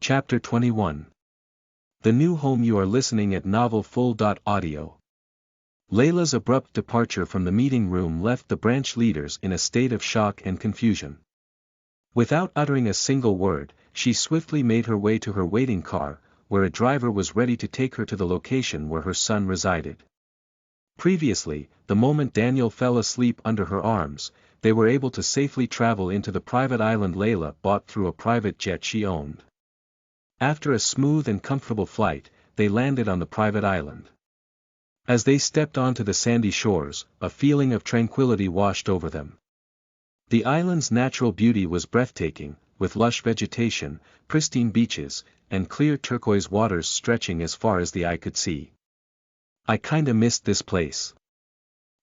Chapter 21. The New Home. You are listening at Novel Full. Audio. Layla's abrupt departure from the meeting room left the branch leaders in a state of shock and confusion. Without uttering a single word, she swiftly made her way to her waiting car, where a driver was ready to take her to the location where her son resided. Previously, the moment Daniel fell asleep under her arms, they were able to safely travel into the private island Layla bought through a private jet she owned. After a smooth and comfortable flight, they landed on the private island. As they stepped onto the sandy shores, a feeling of tranquility washed over them. The island's natural beauty was breathtaking, with lush vegetation, pristine beaches, and clear turquoise waters stretching as far as the eye could see. "I kinda missed this place.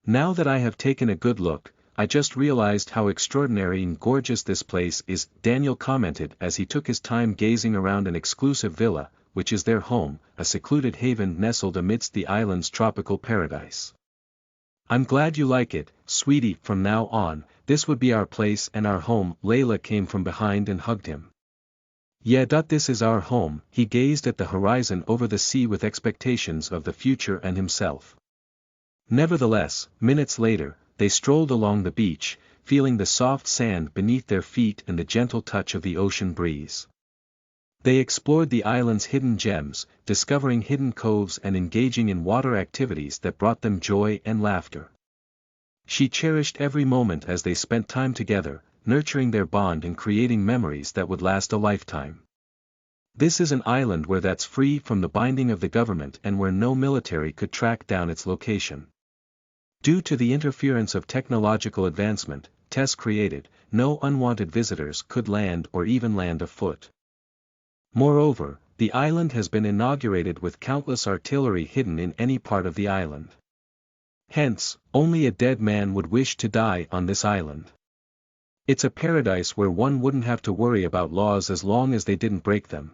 Now that I have taken a good look, I just realized how extraordinary and gorgeous this place is," Daniel commented as he took his time gazing around an exclusive villa, which is their home, a secluded haven nestled amidst the island's tropical paradise. "I'm glad you like it, sweetie. From now on, this would be our place and our home." Layla came from behind and hugged him. "Yeah, this is our home." He gazed at the horizon over the sea with expectations of the future and himself. Nevertheless, minutes later, they strolled along the beach, feeling the soft sand beneath their feet and the gentle touch of the ocean breeze. They explored the island's hidden gems, discovering hidden coves and engaging in water activities that brought them joy and laughter. She cherished every moment as they spent time together, nurturing their bond and creating memories that would last a lifetime. This is an island where that's free from the binding of the government and where no military could track down its location. Due to the interference of technological advancement, Tess created, no unwanted visitors could land or even land afoot. Moreover, the island has been inaugurated with countless artillery hidden in any part of the island. Hence, only a dead man would wish to die on this island. It's a paradise where one wouldn't have to worry about laws as long as they didn't break them.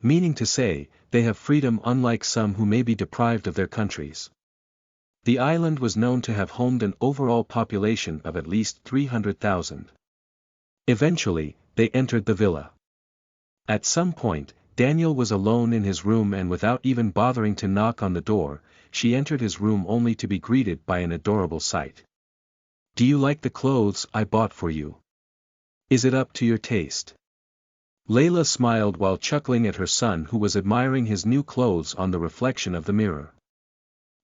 Meaning to say, they have freedom unlike some who may be deprived of their countries. The island was known to have homed an overall population of at least 300,000. Eventually, they entered the villa. At some point, Daniel was alone in his room and without even bothering to knock on the door, she entered his room only to be greeted by an adorable sight. "Do you like the clothes I bought for you? Is it up to your taste?" Layla smiled while chuckling at her son who was admiring his new clothes on the reflection of the mirror.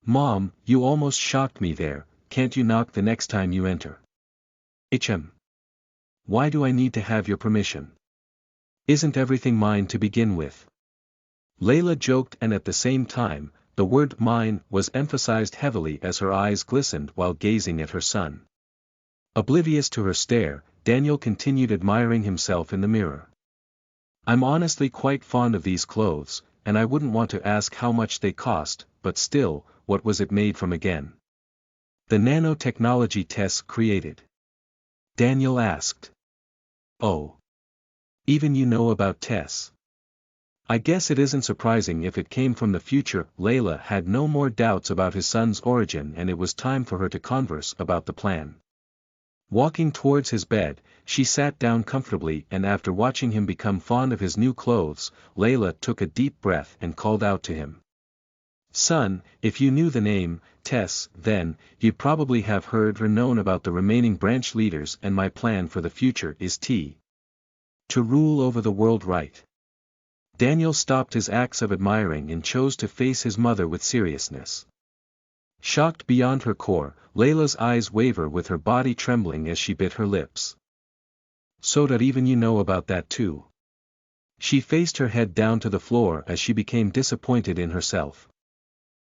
"Mom, you almost shocked me there. Can't you knock the next time you enter?" Why do I need to have your permission? Isn't everything mine to begin with?" Layla joked, and at the same time, the word "mine" was emphasized heavily as her eyes glistened while gazing at her son. Oblivious to her stare, Daniel continued admiring himself in the mirror. "I'm honestly quite fond of these clothes, and I wouldn't want to ask how much they cost, but still, what was it made from again?" "The nanotechnology Tess created," Daniel asked. "Oh. Even you know about Tess? I guess it isn't surprising if it came from the future." Layla had no more doubts about his son's origin, and it was time for her to converse about the plan. Walking towards his bed, she sat down comfortably, and after watching him become fond of his new clothes, Layla took a deep breath and called out to him. "Son, if you knew the name, Tess, then, you'd probably have heard or known about the remaining branch leaders, and my plan for the future is to rule over the world, right?" Daniel stopped his acts of admiring and chose to face his mother with seriousness. Shocked beyond her core, Layla's eyes waver with her body trembling as she bit her lips. "So that even you know about that too?" She faced her head down to the floor as she became disappointed in herself.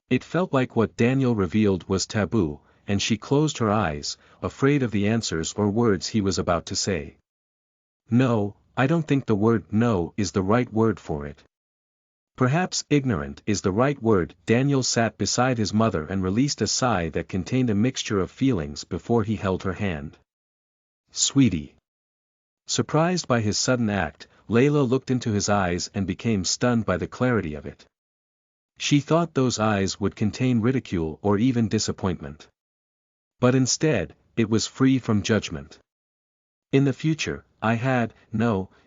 It felt like what Daniel revealed was taboo, and she closed her eyes, afraid of the answers or words he was about to say. "No, I don't think the word 'no' is the right word for it. Perhaps 'ignorant' is the right word." Daniel sat beside his mother and released a sigh that contained a mixture of feelings before he held her hand. "Sweetie." Surprised by his sudden act, Layla looked into his eyes and became stunned by the clarity of it. She thought those eyes would contain ridicule or even disappointment. But instead, it was free from judgment. In the future,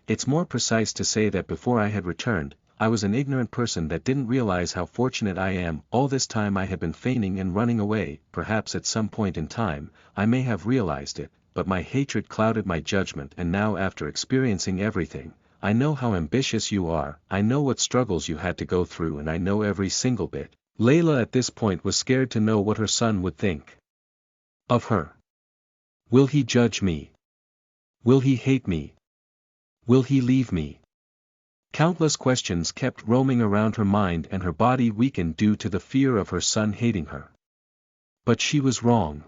it's more precise to say that before I had returned, I was an ignorant person that didn't realize how fortunate I am. All this time I had been feigning and running away. Perhaps at some point in time, I may have realized it, but my hatred clouded my judgment, and now after experiencing everything, I know how ambitious you are, I know what struggles you had to go through, and I know every single bit. Layla at this point was scared to know what her son would think of her. Will he judge me? Will he hate me? Will he leave me? Countless questions kept roaming around her mind, and her body weakened due to the fear of her son hating her. But she was wrong.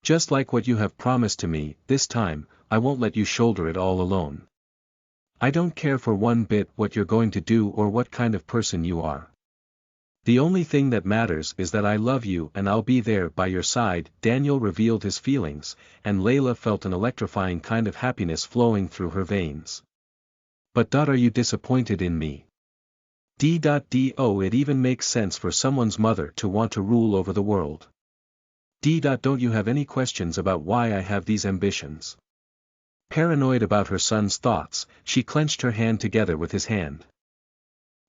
Just like what you have promised to me, this time, I won't let you shoulder it all alone. I don't care for one bit what you're going to do or what kind of person you are. The only thing that matters is that I love you and I'll be there by your side. Daniel revealed his feelings, and Layla felt an electrifying kind of happiness flowing through her veins. But are you disappointed in me? It even makes sense for someone's mother to want to rule over the world. Don't you have any questions about why I have these ambitions? Paranoid about her son's thoughts, she clenched her hand together with his hand.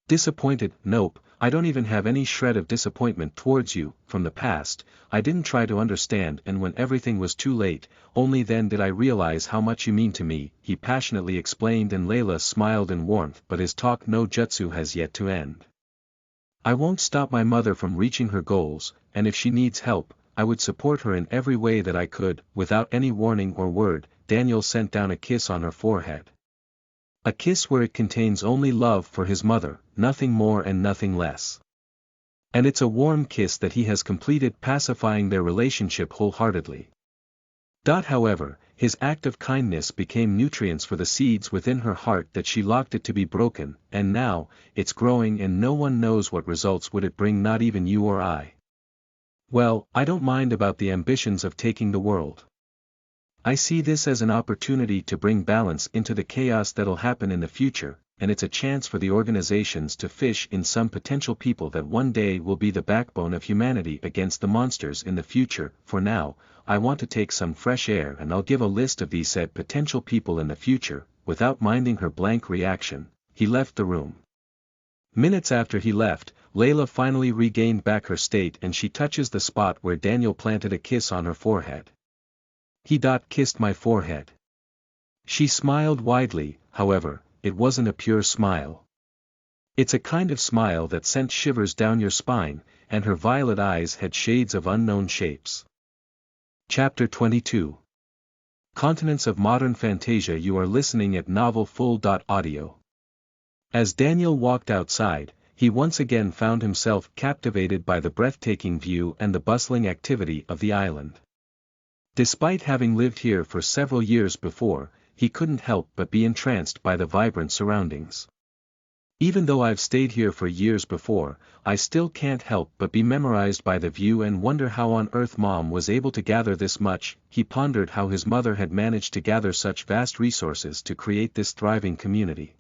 Disappointed? Nope, I don't even have any shred of disappointment towards you. From the past, I didn't try to understand, and when everything was too late, only then did I realize how much you mean to me, he passionately explained, and Layla smiled in warmth. But his talk no jutsu has yet to end. I won't stop my mother from reaching her goals, and if she needs help, I would support her in every way that I could. Without any warning or word, Daniel sent down a kiss on her forehead. A kiss where it contains only love for his mother, nothing more and nothing less. And it's a warm kiss that he has completed, pacifying their relationship wholeheartedly. However, his act of kindness became nutrients for the seeds within her heart that she locked it to be broken, and now, it's growing, and no one knows what results would it bring, not even you or I. Well, I don't mind about the ambitions of taking the world. I see this as an opportunity to bring balance into the chaos that'll happen in the future, and it's a chance for the organizations to fish in some potential people that one day will be the backbone of humanity against the monsters in the future. For now, I want to take some fresh air, and I'll give a list of these said potential people in the future. Without minding her blank reaction, he left the room. Minutes after he left, Layla finally regained back her state, and she touches the spot where Daniel planted a kiss on her forehead. He kissed my forehead. She smiled widely. However, it wasn't a pure smile. It's a kind of smile that sent shivers down your spine, and her violet eyes had shades of unknown shapes. Chapter 22. Continents of Modern Fantasia. You are listening at NovelFull.audio. As Daniel walked outside, he once again found himself captivated by the breathtaking view and the bustling activity of the island. Despite having lived here for several years before, he couldn't help but be entranced by the vibrant surroundings. Even though I've stayed here for years before, I still can't help but be memorized by the view and wonder how on earth Mom was able to gather this much. He pondered how his mother had managed to gather such vast resources to create this thriving community.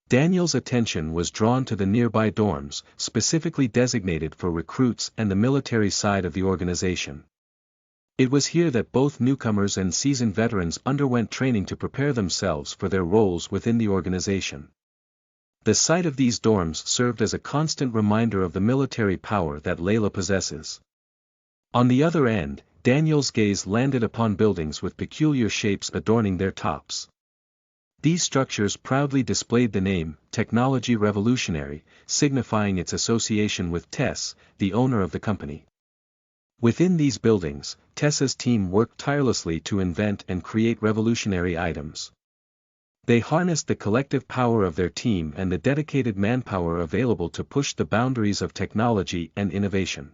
Daniel's attention was drawn to the nearby dorms, specifically designated for recruits and the military side of the organization. It was here that both newcomers and seasoned veterans underwent training to prepare themselves for their roles within the organization. The sight of these dorms served as a constant reminder of the military power that Layla possesses. On the other end, Daniel's gaze landed upon buildings with peculiar shapes adorning their tops. These structures proudly displayed the name, Technology Revolutionary, signifying its association with Tess, the owner of the company. Within these buildings, Tessa's team worked tirelessly to invent and create revolutionary items. They harnessed the collective power of their team and the dedicated manpower available to push the boundaries of technology and innovation.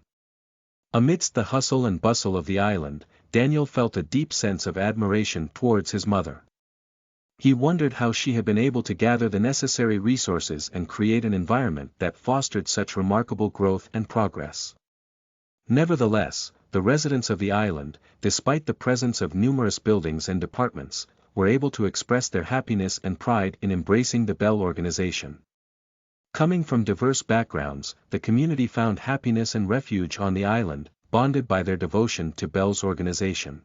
Amidst the hustle and bustle of the island, Daniel felt a deep sense of admiration towards his mother. He wondered how she had been able to gather the necessary resources and create an environment that fostered such remarkable growth and progress. Nevertheless, the residents of the island, despite the presence of numerous buildings and departments, were able to express their happiness and pride in embracing the Bell organization. Coming from diverse backgrounds, the community found happiness and refuge on the island, bonded by their devotion to Bell's organization.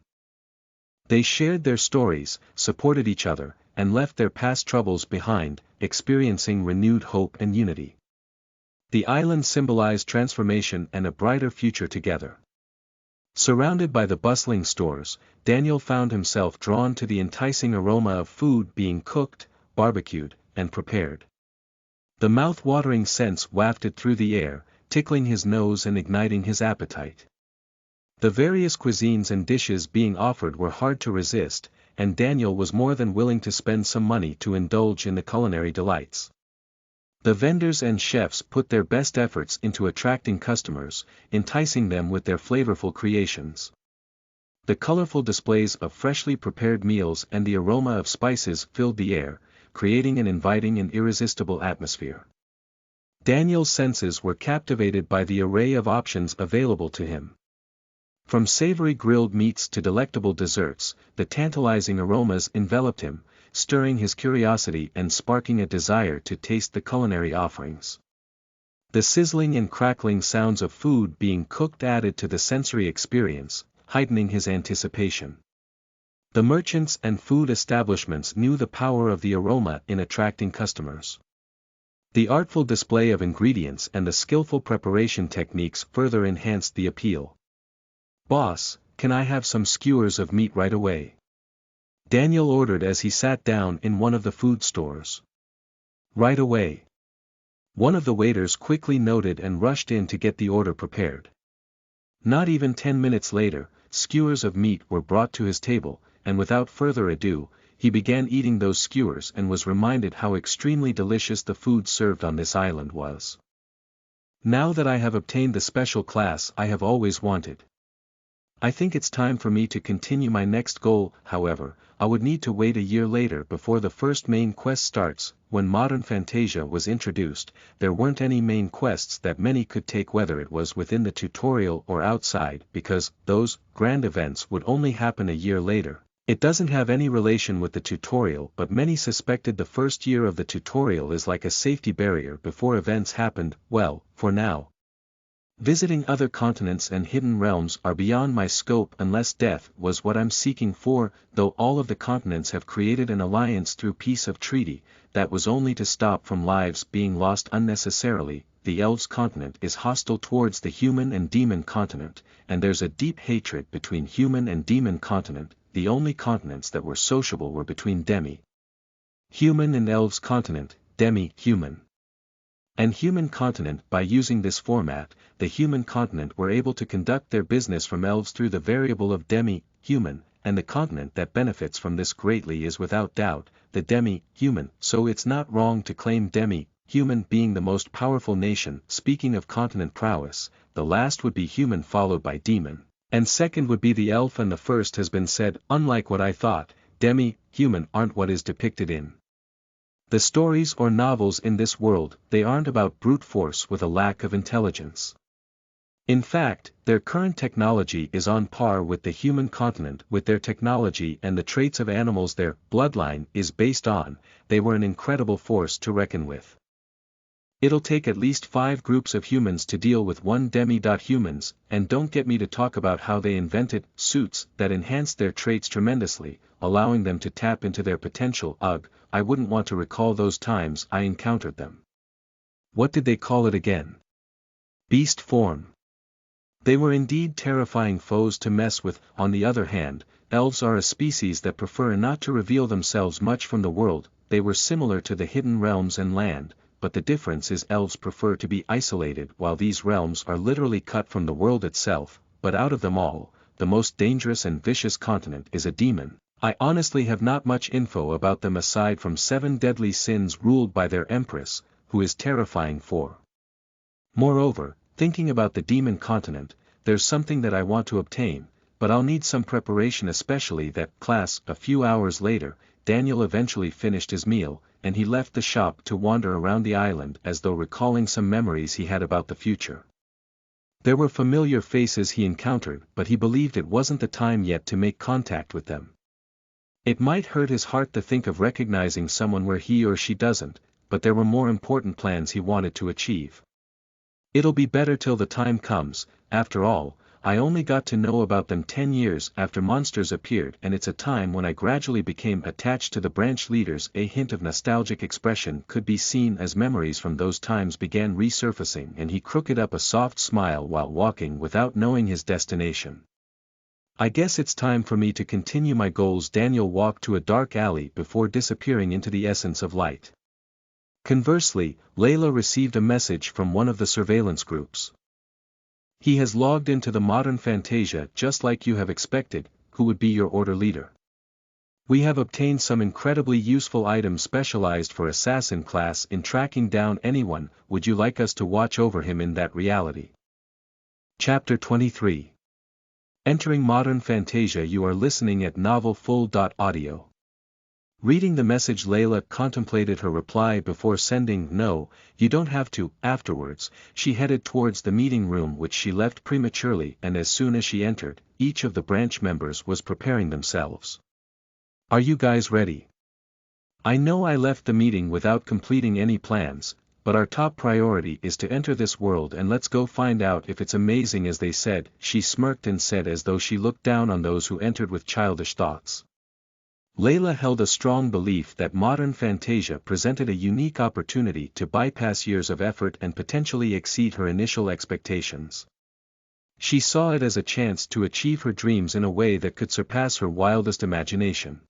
They shared their stories, supported each other, and left their past troubles behind, experiencing renewed hope and unity. The island symbolized transformation and a brighter future together. Surrounded by the bustling stores, Daniel found himself drawn to the enticing aroma of food being cooked, barbecued, and prepared. The mouth-watering scents wafted through the air, tickling his nose and igniting his appetite. The various cuisines and dishes being offered were hard to resist, and Daniel was more than willing to spend some money to indulge in the culinary delights. The vendors and chefs put their best efforts into attracting customers, enticing them with their flavorful creations. The colorful displays of freshly prepared meals and the aroma of spices filled the air, creating an inviting and irresistible atmosphere. Daniel's senses were captivated by the array of options available to him. From savory grilled meats to delectable desserts, the tantalizing aromas enveloped him, stirring his curiosity and sparking a desire to taste the culinary offerings. The sizzling and crackling sounds of food being cooked added to the sensory experience, heightening his anticipation. The merchants and food establishments knew the power of the aroma in attracting customers. The artful display of ingredients and the skillful preparation techniques further enhanced the appeal. "Boss, can I have some skewers of meat right away?" Daniel ordered as he sat down in one of the food stores. "Right away." One of the waiters quickly noted and rushed in to get the order prepared. Not even 10 minutes later, skewers of meat were brought to his table, and without further ado, he began eating those skewers and was reminded how extremely delicious the food served on this island was. "Now that I have obtained the special class I have always wanted. I think it's time for me to continue my next goal." However, I would need to wait a year later before the first main quest starts. When Modern Fantasia was introduced, there weren't any main quests that many could take, whether it was within the tutorial or outside, because those grand events would only happen a year later. It doesn't have any relation with the tutorial, but many suspected the first year of the tutorial is like a safety barrier before events happened. Well, for now, visiting other continents and hidden realms are beyond my scope unless death was what I'm seeking for. Though all of the continents have created an alliance through peace of treaty, that was only to stop from lives being lost unnecessarily. The Elves continent is hostile towards the human and demon continent, and there's a deep hatred between human and demon continent. The only continents that were sociable were between demi-human and Elves continent, demi-human and human continent. By using this format, the human continent were able to conduct their business from elves through the variable of demi-human, and the continent that benefits from this greatly is without doubt the demi-human. So it's not wrong to claim demi-human being the most powerful nation. Speaking of continent prowess, the last would be human followed by demon, and second would be the elf, and the first has been said. Unlike what I thought, demi-human aren't what is depicted in the stories or novels in this world. They aren't about brute force with a lack of intelligence. In fact, their current technology is on par with the human continent with their technology and the traits of animals their bloodline is based on. They were an incredible force to reckon with. It'll take at least 5 groups of humans to deal with one demi-humans, and don't get me to talk about how they invented suits that enhanced their traits tremendously, allowing them to tap into their potential. Ugh, I wouldn't want to recall those times I encountered them. What did they call it again? Beast form. They were indeed terrifying foes to mess with. On the other hand, elves are a species that prefer not to reveal themselves much from the world. They were similar to the hidden realms and land, but the difference is elves prefer to be isolated while these realms are literally cut from the world itself. But out of them all, the most dangerous and vicious continent is a demon. I honestly have not much info about them aside from 7 deadly sins ruled by their empress, who is terrifying for. Moreover, thinking about the demon continent, there's something that I want to obtain, but I'll need some preparation, especially that class. A few hours later, Daniel eventually finished his meal, and he left the shop to wander around the island as though recalling some memories he had about the future. There were familiar faces he encountered, but he believed it wasn't the time yet to make contact with them. It might hurt his heart to think of recognizing someone where he or she doesn't, but there were more important plans he wanted to achieve. It'll be better till the time comes. After all, I only got to know about them 10 years after monsters appeared, and it's a time when I gradually became attached to the branch leaders. A hint of nostalgic expression could be seen as memories from those times began resurfacing, and he crooked up a soft smile while walking without knowing his destination. I guess it's time for me to continue my goals. Daniel walked to a dark alley before disappearing into the essence of light. Conversely, Layla received a message from one of the surveillance groups. He has logged into the modern Fantasia just like you have expected. Who would be your order leader? We have obtained some incredibly useful items specialized for assassin class in tracking down anyone. Would you like us to watch over him in that reality? Chapter 23. Entering Modern Fantasia. You are listening at NovelFull.audio. Reading the message, Layla contemplated her reply before sending. No, you don't have to. Afterwards, she headed towards the meeting room, which she left prematurely, and as soon as she entered, each of the branch members was preparing themselves. Are you guys ready? I know I left the meeting without completing any plans, but our top priority is to enter this world, and let's go find out if it's amazing as they said. She smirked and said as though she looked down on those who entered with childish thoughts. Layla held a strong belief that modern Fantasia presented a unique opportunity to bypass years of effort and potentially exceed her initial expectations. She saw it as a chance to achieve her dreams in a way that could surpass her wildest imagination.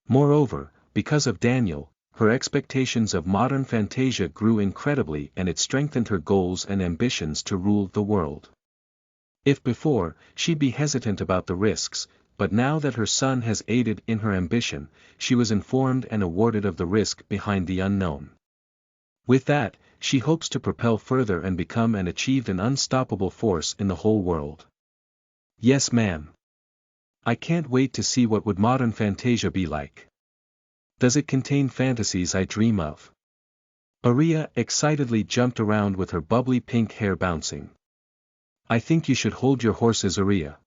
Moreover, because of Daniel, her expectations of modern Fantasia grew incredibly, and it strengthened her goals and ambitions to rule the world. If before, she'd be hesitant about the risks, but now that her son has aided in her ambition, she was informed and awarded of the risk behind the unknown. With that, she hopes to propel further and become and achieve an unstoppable force in the whole world. Yes, ma'am. I can't wait to see what would modern Fantasia be like. Does it contain fantasies I dream of? Aria excitedly jumped around with her bubbly pink hair bouncing. I think you should hold your horses, Aria.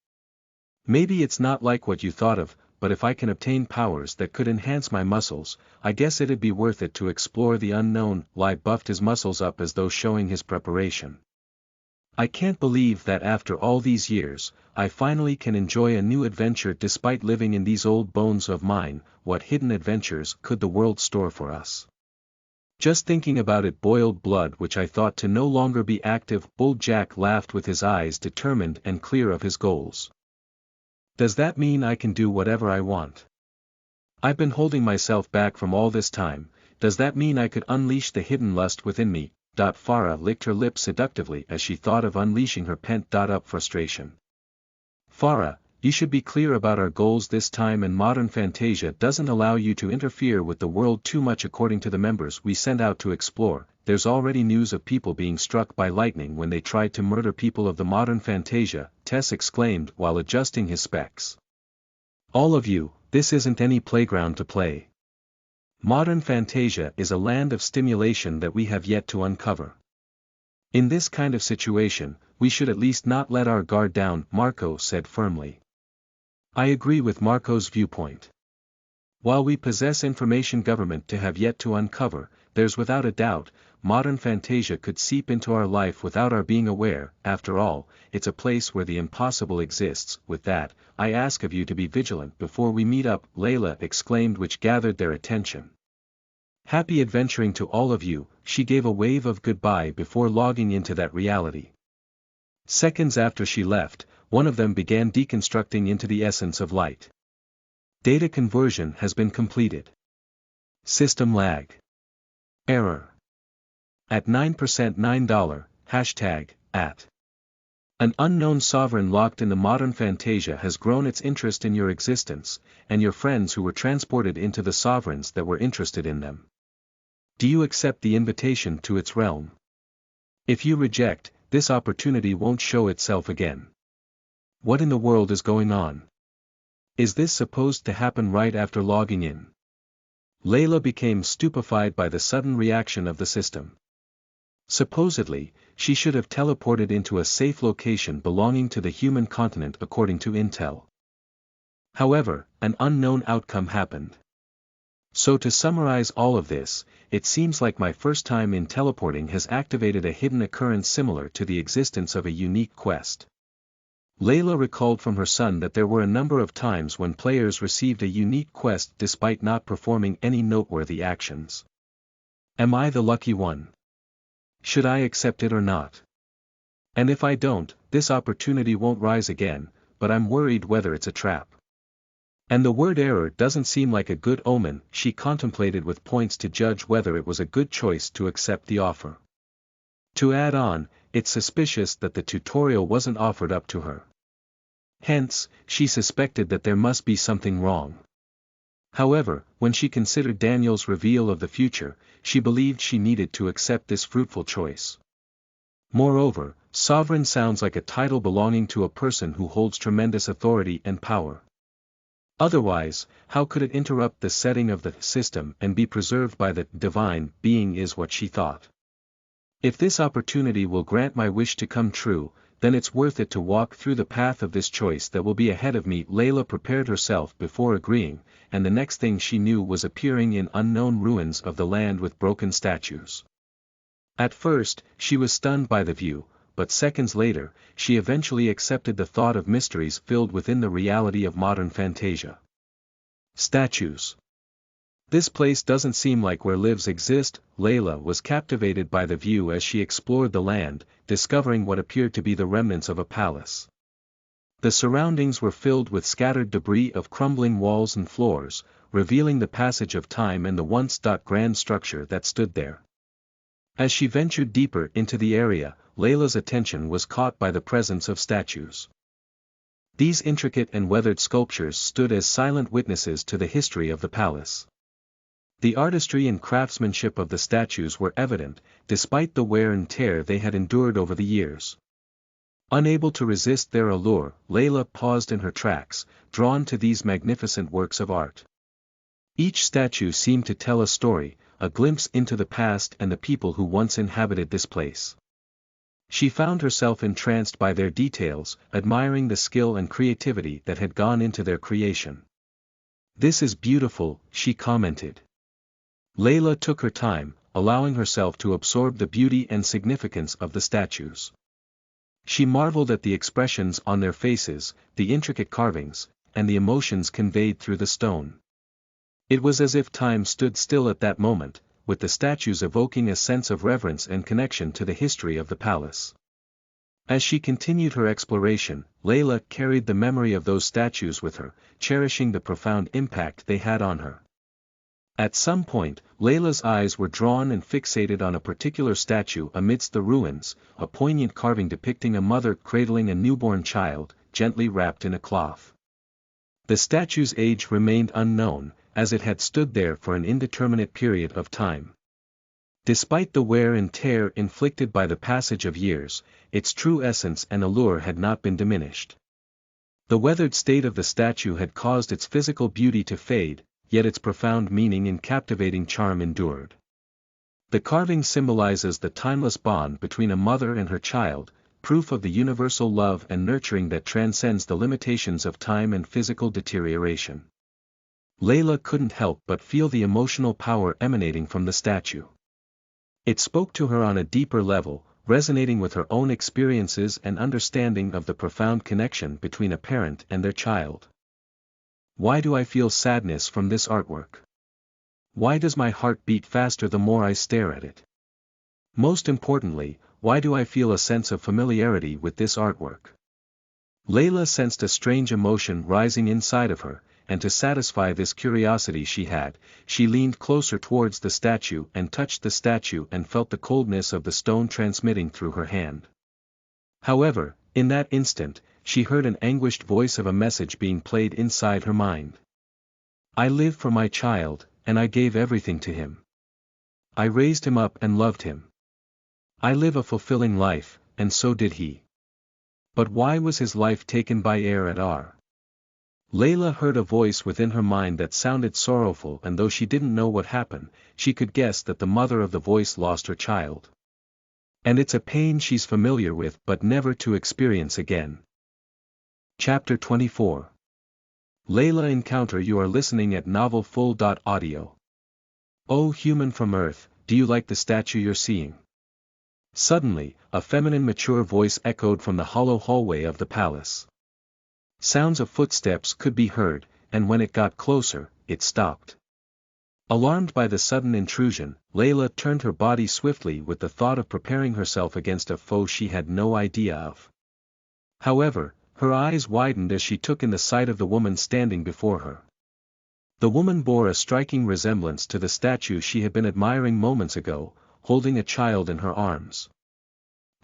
Maybe it's not like what you thought of, but if I can obtain powers that could enhance my muscles, I guess it'd be worth it to explore the unknown. Lai buffed his muscles up as though showing his preparation. I can't believe that after all these years, I finally can enjoy a new adventure despite living in these old bones of mine. What hidden adventures could the world store for us? Just thinking about it boiled blood which I thought to no longer be active. Old Jack laughed with his eyes determined and clear of his goals. Does that mean I can do whatever I want? I've been holding myself back from all this time. Does that mean I could unleash the hidden lust within me? Farah licked her lips seductively as she thought of unleashing her pent-up frustration. Farah, you should be clear about our goals this time, and modern Fantasia doesn't allow you to interfere with the world too much. According to the members we sent out to explore, there's already news of people being struck by lightning when they tried to murder people of the modern Fantasia, Tess exclaimed while adjusting his specs. All of you, this isn't any playground to play. Modern Fantasia is a land of stimulation that we have yet to uncover. In this kind of situation, we should at least not let our guard down, Marco said firmly. I agree with Marco's viewpoint. While we possess information government to have yet to uncover, there's without a doubt, modern Fantasia could seep into our life without our being aware. After all, it's a place where the impossible exists. With that, I ask of you to be vigilant before we meet up, Layla exclaimed, which gathered their attention. Happy adventuring to all of you, she gave a wave of goodbye before logging into that reality. Seconds after she left, one of them began deconstructing into the essence of light. Data conversion has been completed. System lag. Error. At 9% $9, #@. An unknown sovereign locked in the modern Fantasia has grown its interest in your existence, and your friends who were transported into the sovereigns that were interested in them. Do you accept the invitation to its realm? If you reject, this opportunity won't show itself again. What in the world is going on? Is this supposed to happen right after logging in? Layla became stupefied by the sudden reaction of the system. Supposedly, she should have teleported into a safe location belonging to the human continent according to intel. However, an unknown outcome happened. So to summarize all of this, it seems like my first time in teleporting has activated a hidden occurrence similar to the existence of a unique quest. Layla recalled from her son that there were a number of times when players received a unique quest despite not performing any noteworthy actions. Am I the lucky one? Should I accept it or not? And if I don't, this opportunity won't rise again, but I'm worried whether it's a trap. And the word error doesn't seem like a good omen, she contemplated with points to judge whether it was a good choice to accept the offer. To add on, it's suspicious that the tutorial wasn't offered up to her. Hence, she suspected that there must be something wrong. However, when she considered Daniel's reveal of the future, she believed she needed to accept this fruitful choice. Moreover, sovereign sounds like a title belonging to a person who holds tremendous authority and power. Otherwise, how could it interrupt the setting of the system and be preserved by the divine being is what she thought. If this opportunity will grant my wish to come true, then it's worth it to walk through the path of this choice that will be ahead of me. Layla prepared herself before agreeing, and the next thing she knew was appearing in unknown ruins of the land with broken statues. At first, she was stunned by the view, but seconds later, she eventually accepted the thought of mysteries filled within the reality of modern Fantasia. Statues. This place doesn't seem like where lives exist. Layla was captivated by the view as she explored the land, discovering what appeared to be the remnants of a palace. The surroundings were filled with scattered debris of crumbling walls and floors, revealing the passage of time and the once grand structure that stood there. As she ventured deeper into the area, Layla's attention was caught by the presence of statues. These intricate and weathered sculptures stood as silent witnesses to the history of the palace. The artistry and craftsmanship of the statues were evident, despite the wear and tear they had endured over the years. Unable to resist their allure, Layla paused in her tracks, drawn to these magnificent works of art. Each statue seemed to tell a story, a glimpse into the past and the people who once inhabited this place. She found herself entranced by their details, admiring the skill and creativity that had gone into their creation. "This is beautiful," she commented. Layla took her time, allowing herself to absorb the beauty and significance of the statues. She marveled at the expressions on their faces, the intricate carvings, and the emotions conveyed through the stone. It was as if time stood still at that moment, with the statues evoking a sense of reverence and connection to the history of the palace. As she continued her exploration, Layla carried the memory of those statues with her, cherishing the profound impact they had on her. At some point, Layla's eyes were drawn and fixated on a particular statue amidst the ruins, a poignant carving depicting a mother cradling a newborn child, gently wrapped in a cloth. The statue's age remained unknown, as it had stood there for an indeterminate period of time. Despite the wear and tear inflicted by the passage of years, its true essence and allure had not been diminished. The weathered state of the statue had caused its physical beauty to fade, yet its profound meaning and captivating charm endured. The carving symbolizes the timeless bond between a mother and her child, proof of the universal love and nurturing that transcends the limitations of time and physical deterioration. Layla couldn't help but feel the emotional power emanating from the statue. It spoke to her on a deeper level, resonating with her own experiences and understanding of the profound connection between a parent and their child. Why do I feel sadness from this artwork? Why does my heart beat faster the more I stare at it? Most importantly, why do I feel a sense of familiarity with this artwork? Layla sensed a strange emotion rising inside of her, and to satisfy this curiosity she leaned closer towards the statue and touched the statue and felt the coldness of the stone transmitting through her hand. However, in that instant, she heard an anguished voice of a message being played inside her mind. I live for my child, and I gave everything to him. I raised him up and loved him. I live a fulfilling life, and so did he. But why was his life taken by error at R? Layla heard a voice within her mind that sounded sorrowful, and though she didn't know what happened, she could guess that the mother of the voice lost her child. And it's a pain she's familiar with but never to experience again. Chapter 24. Layla Encounter. You are listening at NovelFull.audio. Oh human from Earth, do you like the statue you're seeing? Suddenly, a feminine mature voice echoed from the hollow hallway of the palace. Sounds of footsteps could be heard, and when it got closer, it stopped. Alarmed by the sudden intrusion, Layla turned her body swiftly with the thought of preparing herself against a foe she had no idea of. However, her eyes widened as she took in the sight of the woman standing before her. The woman bore a striking resemblance to the statue she had been admiring moments ago, holding a child in her arms.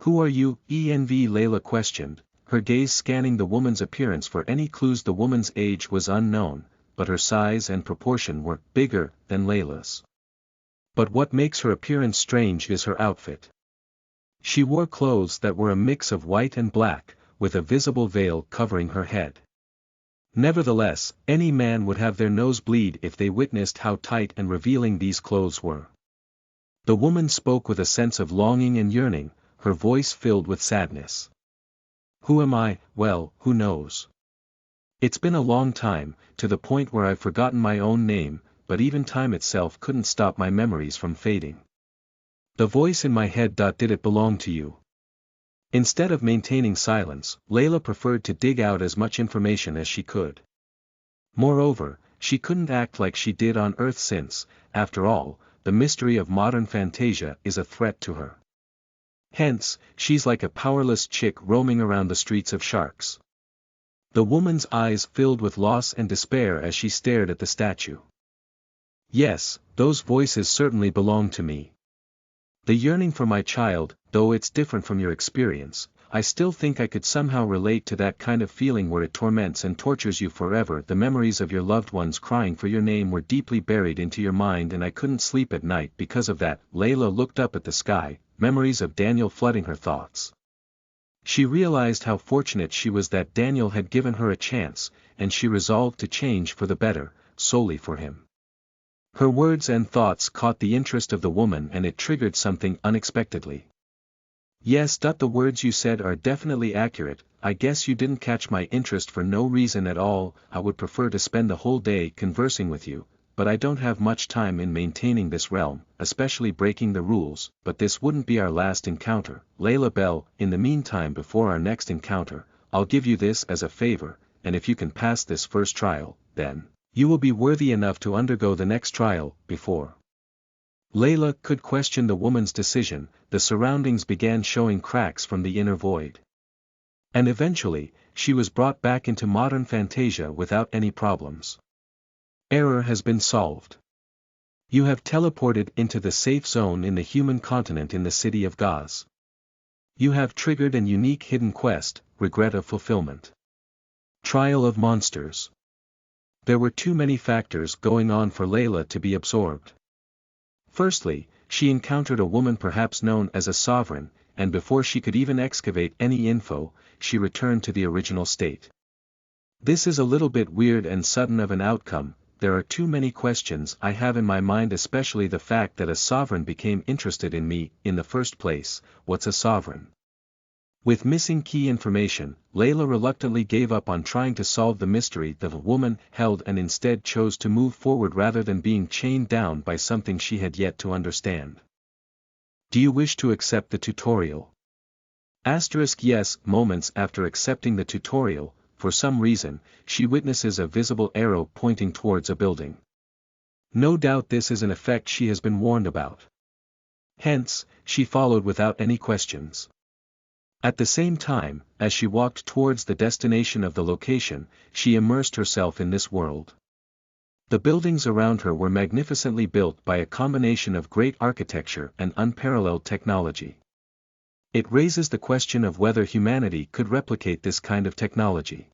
"Who are you?" Layla questioned, her gaze scanning the woman's appearance for any clues. The woman's age was unknown, but her size and proportion were bigger than Layla's. But what makes her appearance strange is her outfit. She wore clothes that were a mix of white and black, with a visible veil covering her head. Nevertheless, any man would have their nose bleed if they witnessed how tight and revealing these clothes were. The woman spoke with a sense of longing and yearning, her voice filled with sadness. "Who am I? Well, who knows? It's been a long time, to the point where I've forgotten my own name, but even time itself couldn't stop my memories from fading. The voice in my head. Did it belong to you?" Instead of maintaining silence, Layla preferred to dig out as much information as she could. Moreover, she couldn't act like she did on Earth since, after all, the mystery of modern Fantasia is a threat to her. Hence, she's like a powerless chick roaming around the streets of Sharks. The woman's eyes filled with loss and despair as she stared at the statue. "Yes, those voices certainly belong to me. The yearning for my child, though it's different from your experience, I still think I could somehow relate to that kind of feeling where it torments and tortures you forever. The memories of your loved ones crying for your name were deeply buried into your mind, and I couldn't sleep at night because of that." Layla looked up at the sky, memories of Daniel flooding her thoughts. She realized how fortunate she was that Daniel had given her a chance, and she resolved to change for the better, solely for him. Her words and thoughts caught the interest of the woman, and it triggered something unexpectedly. "Yes, the words you said are definitely accurate. I guess you didn't catch my interest for no reason at all. I would prefer to spend the whole day conversing with you, but I don't have much time in maintaining this realm, especially breaking the rules. But this wouldn't be our last encounter, Layla Bell. In the meantime, before our next encounter, I'll give you this as a favor, and if you can pass this first trial, then you will be worthy enough to undergo the next trial." Before Layla could question the woman's decision, the surroundings began showing cracks from the inner void. And eventually, she was brought back into modern Fantasia without any problems. "Error has been solved. You have teleported into the safe zone in the human continent in the city of Gaz. You have triggered an unique hidden quest, regret of fulfillment. Trial of monsters." There were too many factors going on for Layla to be absorbed. Firstly, she encountered a woman perhaps known as a sovereign, and before she could even excavate any info, she returned to the original state. This is a little bit weird and sudden of an outcome. There are too many questions I have in my mind, especially the fact that a sovereign became interested in me in the first place. What's a sovereign? With missing key information, Layla reluctantly gave up on trying to solve the mystery the woman held and instead chose to move forward rather than being chained down by something she had yet to understand. "Do you wish to accept the tutorial?" Yes. Moments after accepting the tutorial, for some reason, she witnesses a visible arrow pointing towards a building. No doubt this is an effect she has been warned about. Hence, she followed without any questions. At the same time, as she walked towards the destination of the location, she immersed herself in this world. The buildings around her were magnificently built by a combination of great architecture and unparalleled technology. It raises the question of whether humanity could replicate this kind of technology.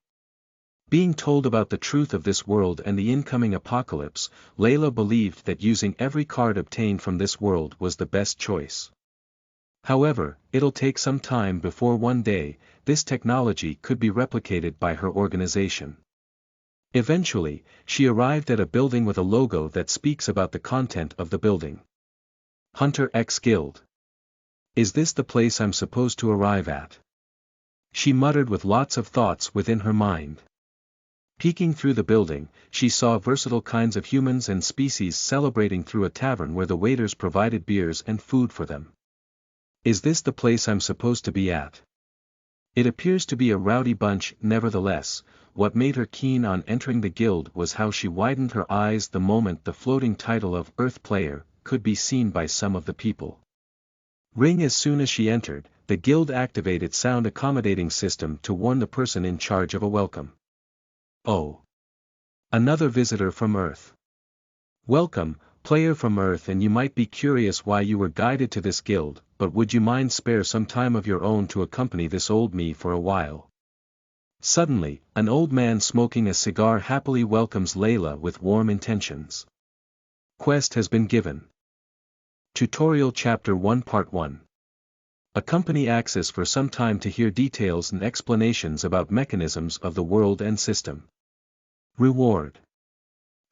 Being told about the truth of this world and the incoming apocalypse, Layla believed that using every card obtained from this world was the best choice. However, it'll take some time before one day, this technology could be replicated by her organization. Eventually, she arrived at a building with a logo that speaks about the content of the building. Hunter X Guild. Is this the place I'm supposed to arrive at? She muttered with lots of thoughts within her mind. Peeking through the building, she saw versatile kinds of humans and species celebrating through a tavern where the waiters provided beers and food for them. Is this the place I'm supposed to be at? It appears to be a rowdy bunch. Nevertheless, what made her keen on entering the guild was how she widened her eyes the moment the floating title of Earth Player could be seen by some of the people. Ring. As soon as she entered, the guild activated its sound accommodating system to warn the person in charge of a welcome. Oh. Another visitor from Earth. Welcome, player from Earth, and you might be curious why you were guided to this guild, but would you mind spare some time of your own to accompany this old me for a while? Suddenly, an old man smoking a cigar happily welcomes Layla with warm intentions. Quest has been given. Tutorial Chapter 1 Part 1. Accompany access for some time to hear details and explanations about mechanisms of the world and system. Reward.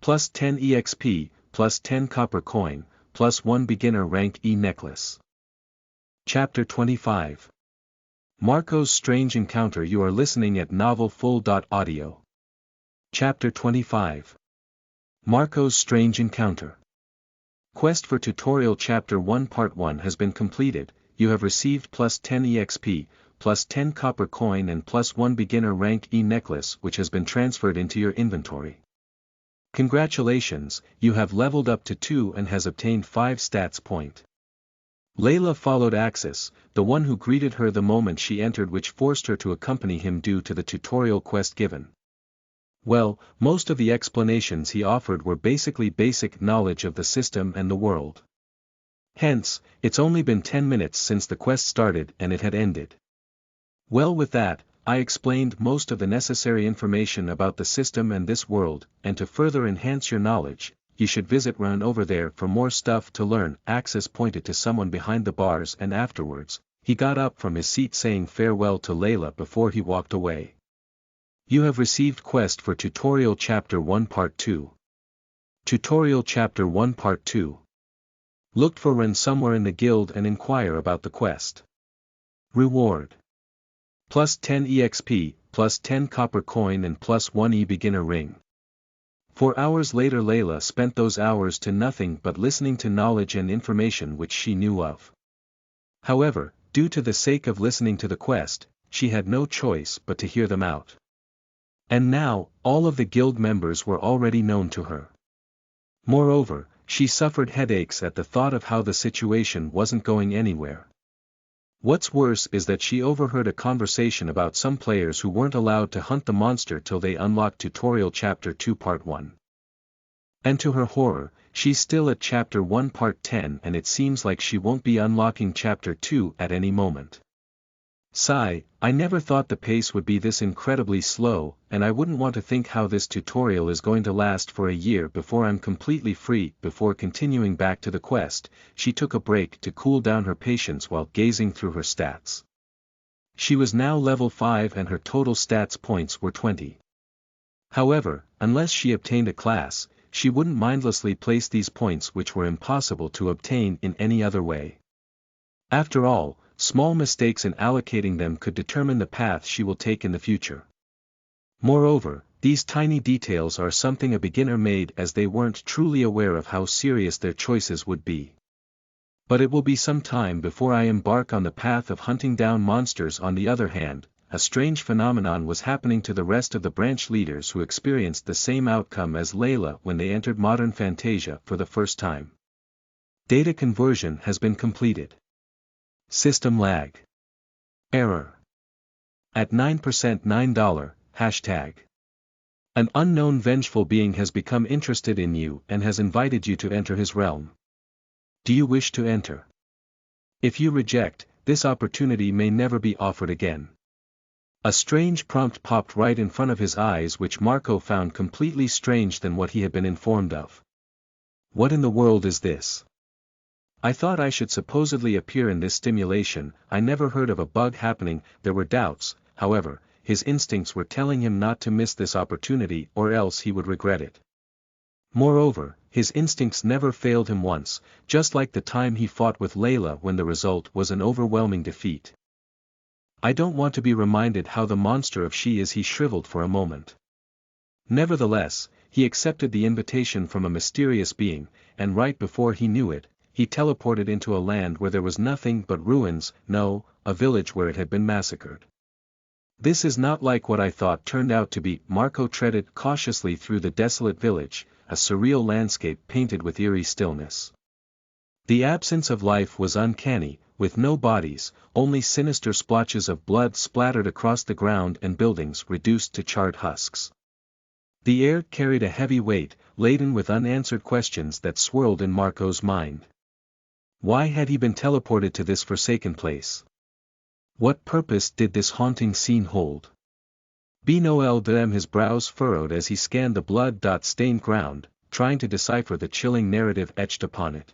Plus 10 EXP, plus 10 copper coin, plus 1 beginner rank necklace. Chapter 25. Marco's Strange Encounter. You are listening at novelfull.audio. Chapter 25. Marco's Strange Encounter. Quest for Tutorial Chapter 1 Part 1 has been completed. You have received plus 10 EXP, plus 10 copper coin and plus 1 beginner rank necklace, which has been transferred into your inventory. Congratulations, you have leveled up to 2 and has obtained 5 stats point. Layla followed Axis, the one who greeted her the moment she entered, which forced her to accompany him due to the tutorial quest given. Well, most of the explanations he offered were basically basic knowledge of the system and the world. Hence, it's only been 10 minutes since the quest started and it had ended. Well, with that, I explained most of the necessary information about the system and this world, and to further enhance your knowledge, you should run over there for more stuff to learn. Axis pointed to someone behind the bars, and afterwards, he got up from his seat saying farewell to Layla before he walked away. You have received quest for Tutorial Chapter 1 Part 2. Tutorial Chapter 1 Part 2. Look for Ren somewhere in the guild and inquire about the quest. Reward. Plus 10 EXP, plus 10 copper coin and plus 1 beginner ring. 4 hours later, Layla spent those hours to nothing but listening to knowledge and information which she knew of. However, due to the sake of listening to the quest, she had no choice but to hear them out. And now, all of the guild members were already known to her. Moreover, she suffered headaches at the thought of how the situation wasn't going anywhere. What's worse is that she overheard a conversation about some players who weren't allowed to hunt the monster till they unlocked Tutorial Chapter 2 Part 1. And to her horror, she's still at Chapter 1 Part 10 and it seems like she won't be unlocking Chapter 2 at any moment. Sigh, I never thought the pace would be this incredibly slow, and I wouldn't want to think how this tutorial is going to last for a year before I'm completely free. Before continuing back to the quest, she took a break to cool down her patience while gazing through her stats. She was now level 5 and her total stats points were 20. However, unless she obtained a class, she wouldn't mindlessly place these points which were impossible to obtain in any other way. After all, small mistakes in allocating them could determine the path she will take in the future. Moreover, these tiny details are something a beginner made as they weren't truly aware of how serious their choices would be. But it will be some time before I embark on the path of hunting down monsters. On the other hand, a strange phenomenon was happening to the rest of the branch leaders who experienced the same outcome as Layla when they entered Modern Fantasia for the first time. Data conversion has been completed. System lag. Error. At 9% $9, hashtag. An unknown vengeful being has become interested in you and has invited you to enter his realm. Do you wish to enter? If you reject, this opportunity may never be offered again. A strange prompt popped right in front of his eyes, which Marco found completely strange than what he had been informed of. What in the world is this? I thought I should supposedly appear in this stimulation. I never heard of a bug happening. There were doubts, however, his instincts were telling him not to miss this opportunity or else he would regret it. Moreover, his instincts never failed him once, just like the time he fought with Layla when the result was an overwhelming defeat. I don't want to be reminded how the monster of she is. He shriveled for a moment. Nevertheless, he accepted the invitation from a mysterious being, and right before he knew it, he teleported into a land where there was nothing but ruins, no, a village where it had been massacred. This is not like what I thought turned out to be. Marco treaded cautiously through the desolate village, a surreal landscape painted with eerie stillness. The absence of life was uncanny, with no bodies, only sinister splotches of blood splattered across the ground and buildings reduced to charred husks. The air carried a heavy weight, laden with unanswered questions that swirled in Marco's mind. Why had he been teleported to this forsaken place? What purpose did this haunting scene hold? Noel Dem, his brows furrowed as he scanned the blood-stained ground, trying to decipher the chilling narrative etched upon it.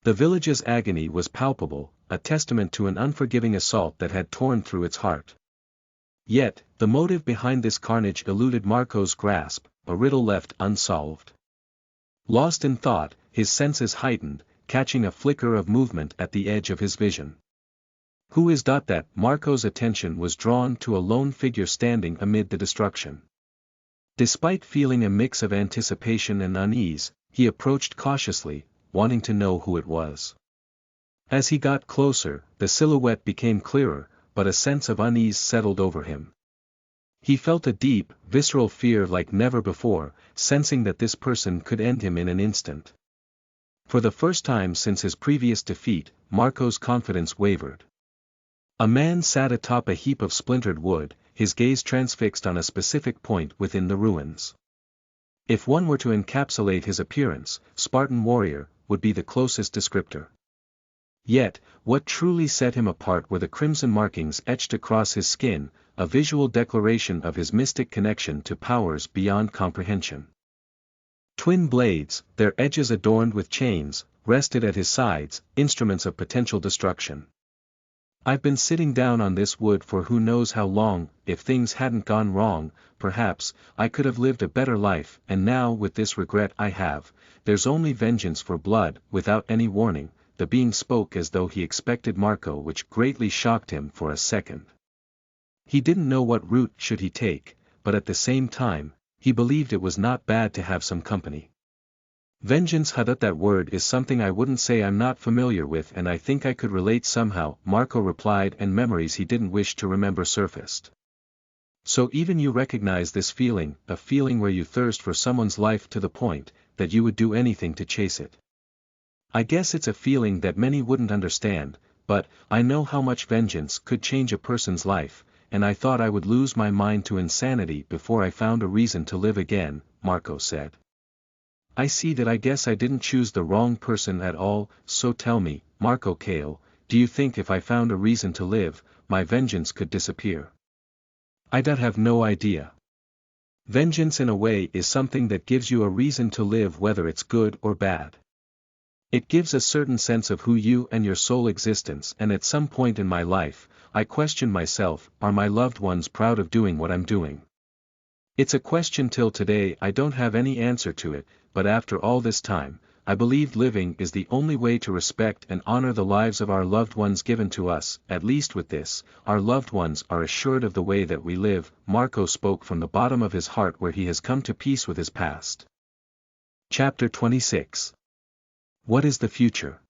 The village's agony was palpable, a testament to an unforgiving assault that had torn through its heart. Yet, the motive behind this carnage eluded Marco's grasp, a riddle left unsolved. Lost in thought, his senses heightened, catching a flicker of movement at the edge of his vision. Who is that? Marco's attention was drawn to a lone figure standing amid the destruction. Despite feeling a mix of anticipation and unease, he approached cautiously, wanting to know who it was. As he got closer, the silhouette became clearer, but a sense of unease settled over him. He felt a deep, visceral fear like never before, sensing that this person could end him in an instant. For the first time since his previous defeat, Marco's confidence wavered. A man sat atop a heap of splintered wood, his gaze transfixed on a specific point within the ruins. If one were to encapsulate his appearance, Spartan warrior would be the closest descriptor. Yet, what truly set him apart were the crimson markings etched across his skin, a visual declaration of his mystic connection to powers beyond comprehension. Twin blades, their edges adorned with chains, rested at his sides, instruments of potential destruction. I've been sitting down on this wood for who knows how long. If things hadn't gone wrong, perhaps, I could have lived a better life, and now with this regret I have, there's only vengeance for blood. Without any warning, the being spoke as though he expected Marco, which greatly shocked him for a second. He didn't know what route should he take, but at the same time, he believed it was not bad to have some company. Vengeance, that word is something I wouldn't say I'm not familiar with, and I think I could relate somehow, Marco replied, and memories he didn't wish to remember surfaced. So even you recognize this feeling, a feeling where you thirst for someone's life to the point that you would do anything to chase it. I guess it's a feeling that many wouldn't understand, but I know how much vengeance could change a person's life, and I thought I would lose my mind to insanity before I found a reason to live again, Marco said. I see that. I guess I didn't choose the wrong person at all. So tell me, Marco Kale, do you think if I found a reason to live, my vengeance could disappear? I'd have no idea. Vengeance in a way is something that gives you a reason to live, whether it's good or bad. It gives a certain sense of who you and your sole existence, and at some point in my life, I questioned myself, are my loved ones proud of doing what I'm doing? It's a question till today I don't have any answer to it, but after all this time, I believed living is the only way to respect and honor the lives of our loved ones given to us. At least with this, our loved ones are assured of the way that we live. Marco spoke from the bottom of his heart, where he has come to peace with his past. Chapter 26. What is the future?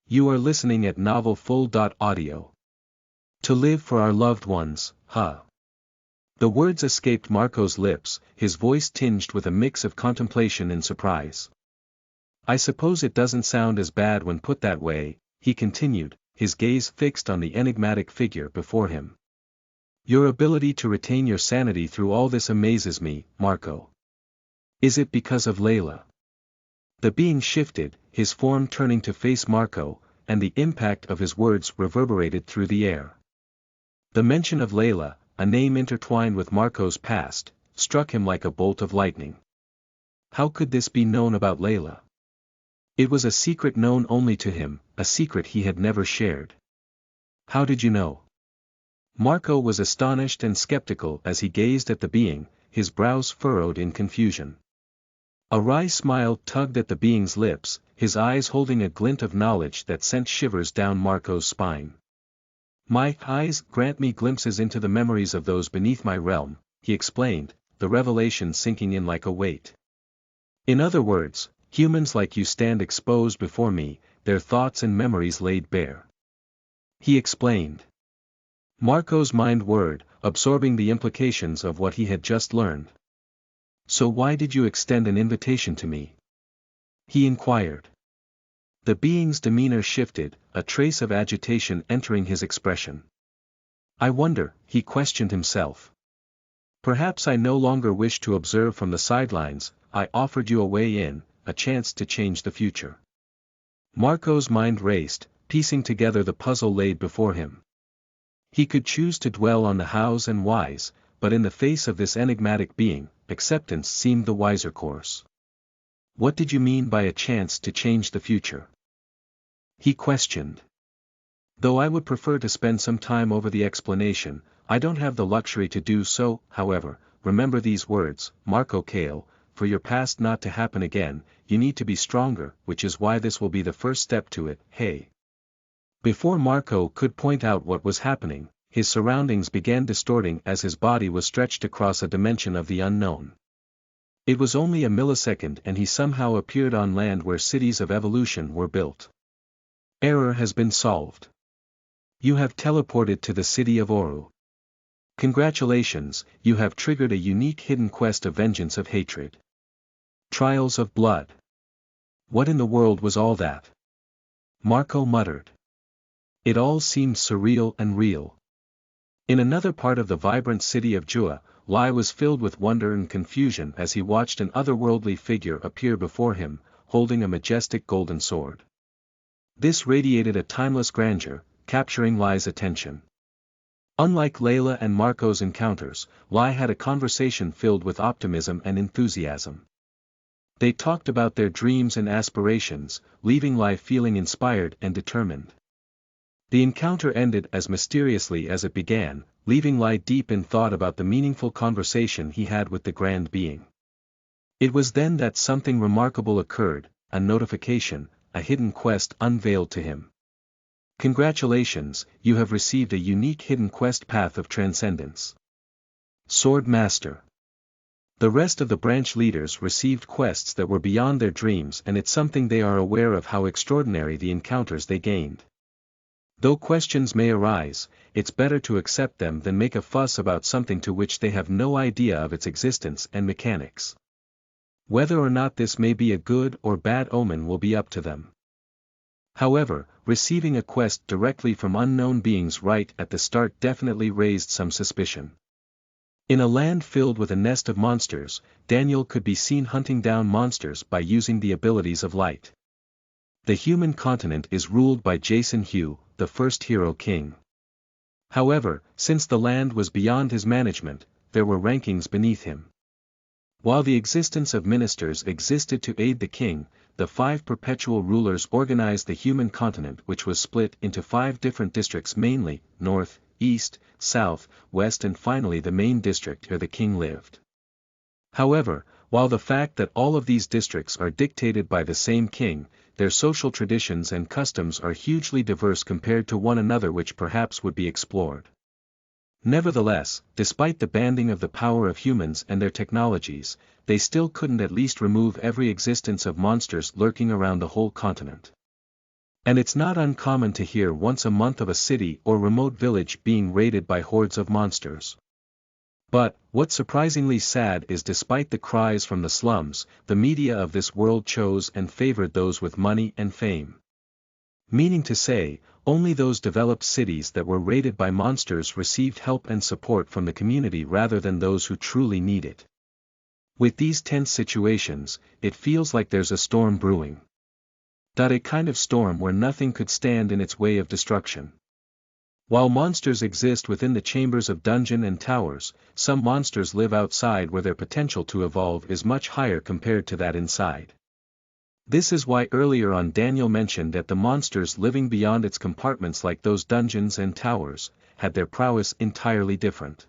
You are listening at NovelFull.audio. To live for our loved ones, huh? The words escaped Marco's lips, his voice tinged with a mix of contemplation and surprise. I suppose it doesn't sound as bad when put that way, he continued, his gaze fixed on the enigmatic figure before him. Your ability to retain your sanity through all this amazes me, Marco. Is it because of Layla? The being shifted, his form turning to face Marco, and the impact of his words reverberated through the air. The mention of Layla, a name intertwined with Marco's past, struck him like a bolt of lightning. How could this be known about Layla? It was a secret known only to him, a secret he had never shared. How did you know? Marco was astonished and skeptical as he gazed at the being, his brows furrowed in confusion. A wry smile tugged at the being's lips, his eyes holding a glint of knowledge that sent shivers down Marco's spine. My eyes grant me glimpses into the memories of those beneath my realm, he explained, the revelation sinking in like a weight. In other words, Humans like you stand exposed before me, their thoughts and memories laid bare. He explained. Marco's mind whirred, absorbing the implications of what he had just learned. So why did you extend an invitation to me? He inquired. The being's demeanor shifted, a trace of agitation entering his expression. I wonder, he questioned himself. Perhaps I no longer wish to observe from the sidelines. I offered you a way in, a chance to change the future. Marco's mind raced, piecing together the puzzle laid before him. He could choose to dwell on the hows and whys, but in the face of this enigmatic being, acceptance seemed the wiser course. What did you mean by a chance to change the future? He questioned. Though I would prefer to spend some time over the explanation, I don't have the luxury to do so. However, remember these words, Marco Cale, for your past not to happen again, you need to be stronger, which is why this will be the first step to it. Hey. Before Marco could point out what was happening, his surroundings began distorting as his body was stretched across a dimension of the unknown. It was only a millisecond and he somehow appeared on land where cities of evolution were built. Error has been solved. You have teleported to the city of Oru. Congratulations, you have triggered a unique hidden quest of vengeance of hatred. Trials of blood. What in the world was all that? Marco muttered. It all seemed surreal and real. In another part of the vibrant city of Jua, Lai was filled with wonder and confusion as he watched an otherworldly figure appear before him, holding a majestic golden sword. This radiated a timeless grandeur, capturing Lai's attention. Unlike Layla and Marco's encounters, Lai had a conversation filled with optimism and enthusiasm. They talked about their dreams and aspirations, leaving Lai feeling inspired and determined. The encounter ended as mysteriously as it began, leaving Lai deep in thought about the meaningful conversation he had with the grand being. It was then that something remarkable occurred, a notification, a hidden quest unveiled to him. Congratulations, you have received a unique hidden quest path of transcendence. Sword Master. The rest of the branch leaders received quests that were beyond their dreams, and it's something they are aware of how extraordinary the encounters they gained. Though questions may arise, it's better to accept them than make a fuss about something to which they have no idea of its existence and mechanics. Whether or not this may be a good or bad omen will be up to them. However, receiving a quest directly from unknown beings right at the start definitely raised some suspicion. In a land filled with a nest of monsters, Daniel could be seen hunting down monsters by using the abilities of light. The human continent is ruled by Jason Hugh, the first hero king. However, since the land was beyond his management, there were rankings beneath him. While the existence of ministers existed to aid the king, the 5 perpetual rulers organized the human continent, which was split into 5 different districts, mainly, north, east, south, west, and finally the main district where the king lived. However, while the fact that all of these districts are dictated by the same king, their social traditions and customs are hugely diverse compared to one another, which perhaps would be explored. Nevertheless, despite the banding of the power of humans and their technologies, they still couldn't at least remove every existence of monsters lurking around the whole continent. And it's not uncommon to hear once a month of a city or remote village being raided by hordes of monsters. But, what's surprisingly sad is despite the cries from the slums, the media of this world chose and favored those with money and fame. Meaning to say, only those developed cities that were raided by monsters received help and support from the community rather than those who truly need it. With these tense situations, it feels like there's a storm brewing. A kind of storm where nothing could stand in its way of destruction. While monsters exist within the chambers of dungeon and towers, some monsters live outside where their potential to evolve is much higher compared to that inside. This is why earlier on Daniel mentioned that the monsters living beyond its compartments, like those dungeons and towers, had their prowess entirely different.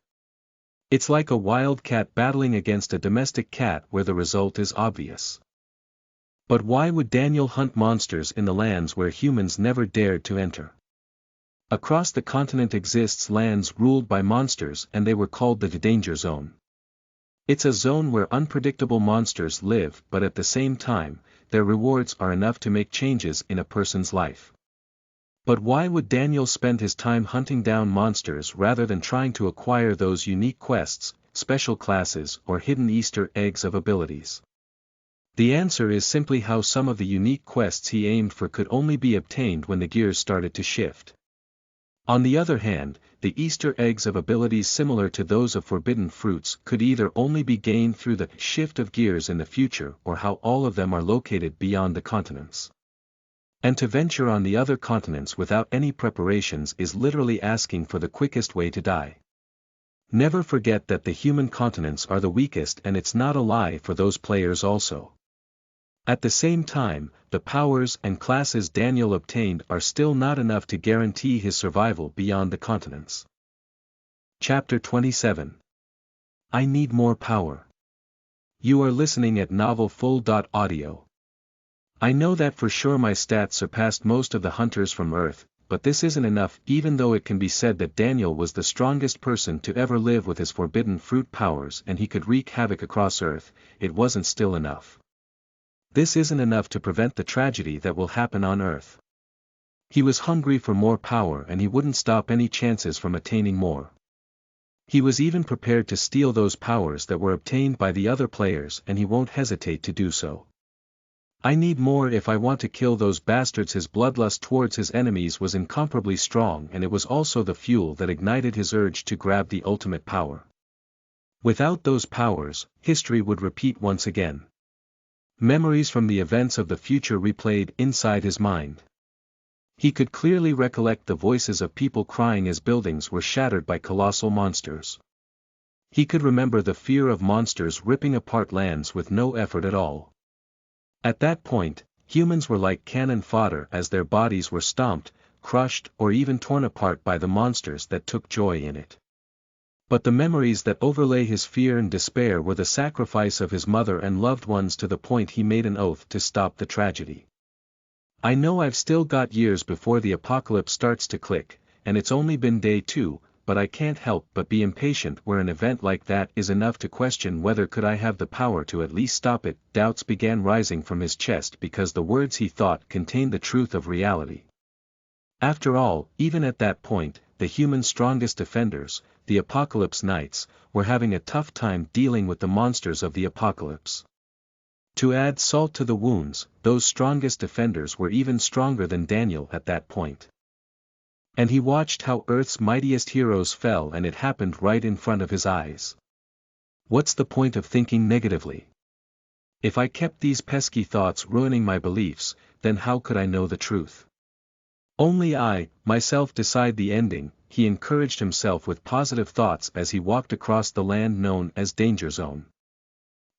It's like a wild cat battling against a domestic cat where the result is obvious. But why would Daniel hunt monsters in the lands where humans never dared to enter? Across the continent exists lands ruled by monsters, and they were called the Danger Zone. It's a zone where unpredictable monsters live, but at the same time, their rewards are enough to make changes in a person's life. But why would Daniel spend his time hunting down monsters rather than trying to acquire those unique quests, special classes or hidden Easter eggs of abilities? The answer is simply how some of the unique quests he aimed for could only be obtained when the gears started to shift. On the other hand, the Easter eggs of abilities similar to those of forbidden fruits could either only be gained through the shift of gears in the future or how all of them are located beyond the continents. And to venture on the other continents without any preparations is literally asking for the quickest way to die. Never forget that the human continents are the weakest, and it's not a lie for those players also. At the same time, the powers and classes Daniel obtained are still not enough to guarantee his survival beyond the continents. Chapter 27. I Need More Power. You are listening at NovelFull.audio. I know that for sure my stats surpassed most of the hunters from Earth, but this isn't enough. Even though it can be said that Daniel was the strongest person to ever live with his forbidden fruit powers and he could wreak havoc across Earth, it wasn't still enough. This isn't enough to prevent the tragedy that will happen on Earth. He was hungry for more power and he wouldn't stop any chances from attaining more. He was even prepared to steal those powers that were obtained by the other players, and he won't hesitate to do so. I need more if I want to kill those bastards. His bloodlust towards his enemies was incomparably strong, and it was also the fuel that ignited his urge to grab the ultimate power. Without those powers, history would repeat once again. Memories from the events of the future replayed inside his mind. He could clearly recollect the voices of people crying as buildings were shattered by colossal monsters. He could remember the fear of monsters ripping apart lands with no effort at all. At that point, humans were like cannon fodder as their bodies were stomped, crushed, or even torn apart by the monsters that took joy in it. But the memories that overlay his fear and despair were the sacrifice of his mother and loved ones, to the point he made an oath to stop the tragedy. I know I've still got years before the apocalypse starts to click, and it's only been day 2, but I can't help but be impatient where an event like that is enough to question whether could I have the power to at least stop it. Doubts began rising from his chest because the words he thought contained the truth of reality. After all, even at that point, the human's strongest defenders, the Apocalypse Knights, were having a tough time dealing with the monsters of the apocalypse. To add salt to the wounds, those strongest defenders were even stronger than Daniel at that point. And he watched how Earth's mightiest heroes fell, and it happened right in front of his eyes. What's the point of thinking negatively? If I kept these pesky thoughts ruining my beliefs, then how could I know the truth? Only I, myself, decide the ending. He encouraged himself with positive thoughts as he walked across the land known as Danger Zone.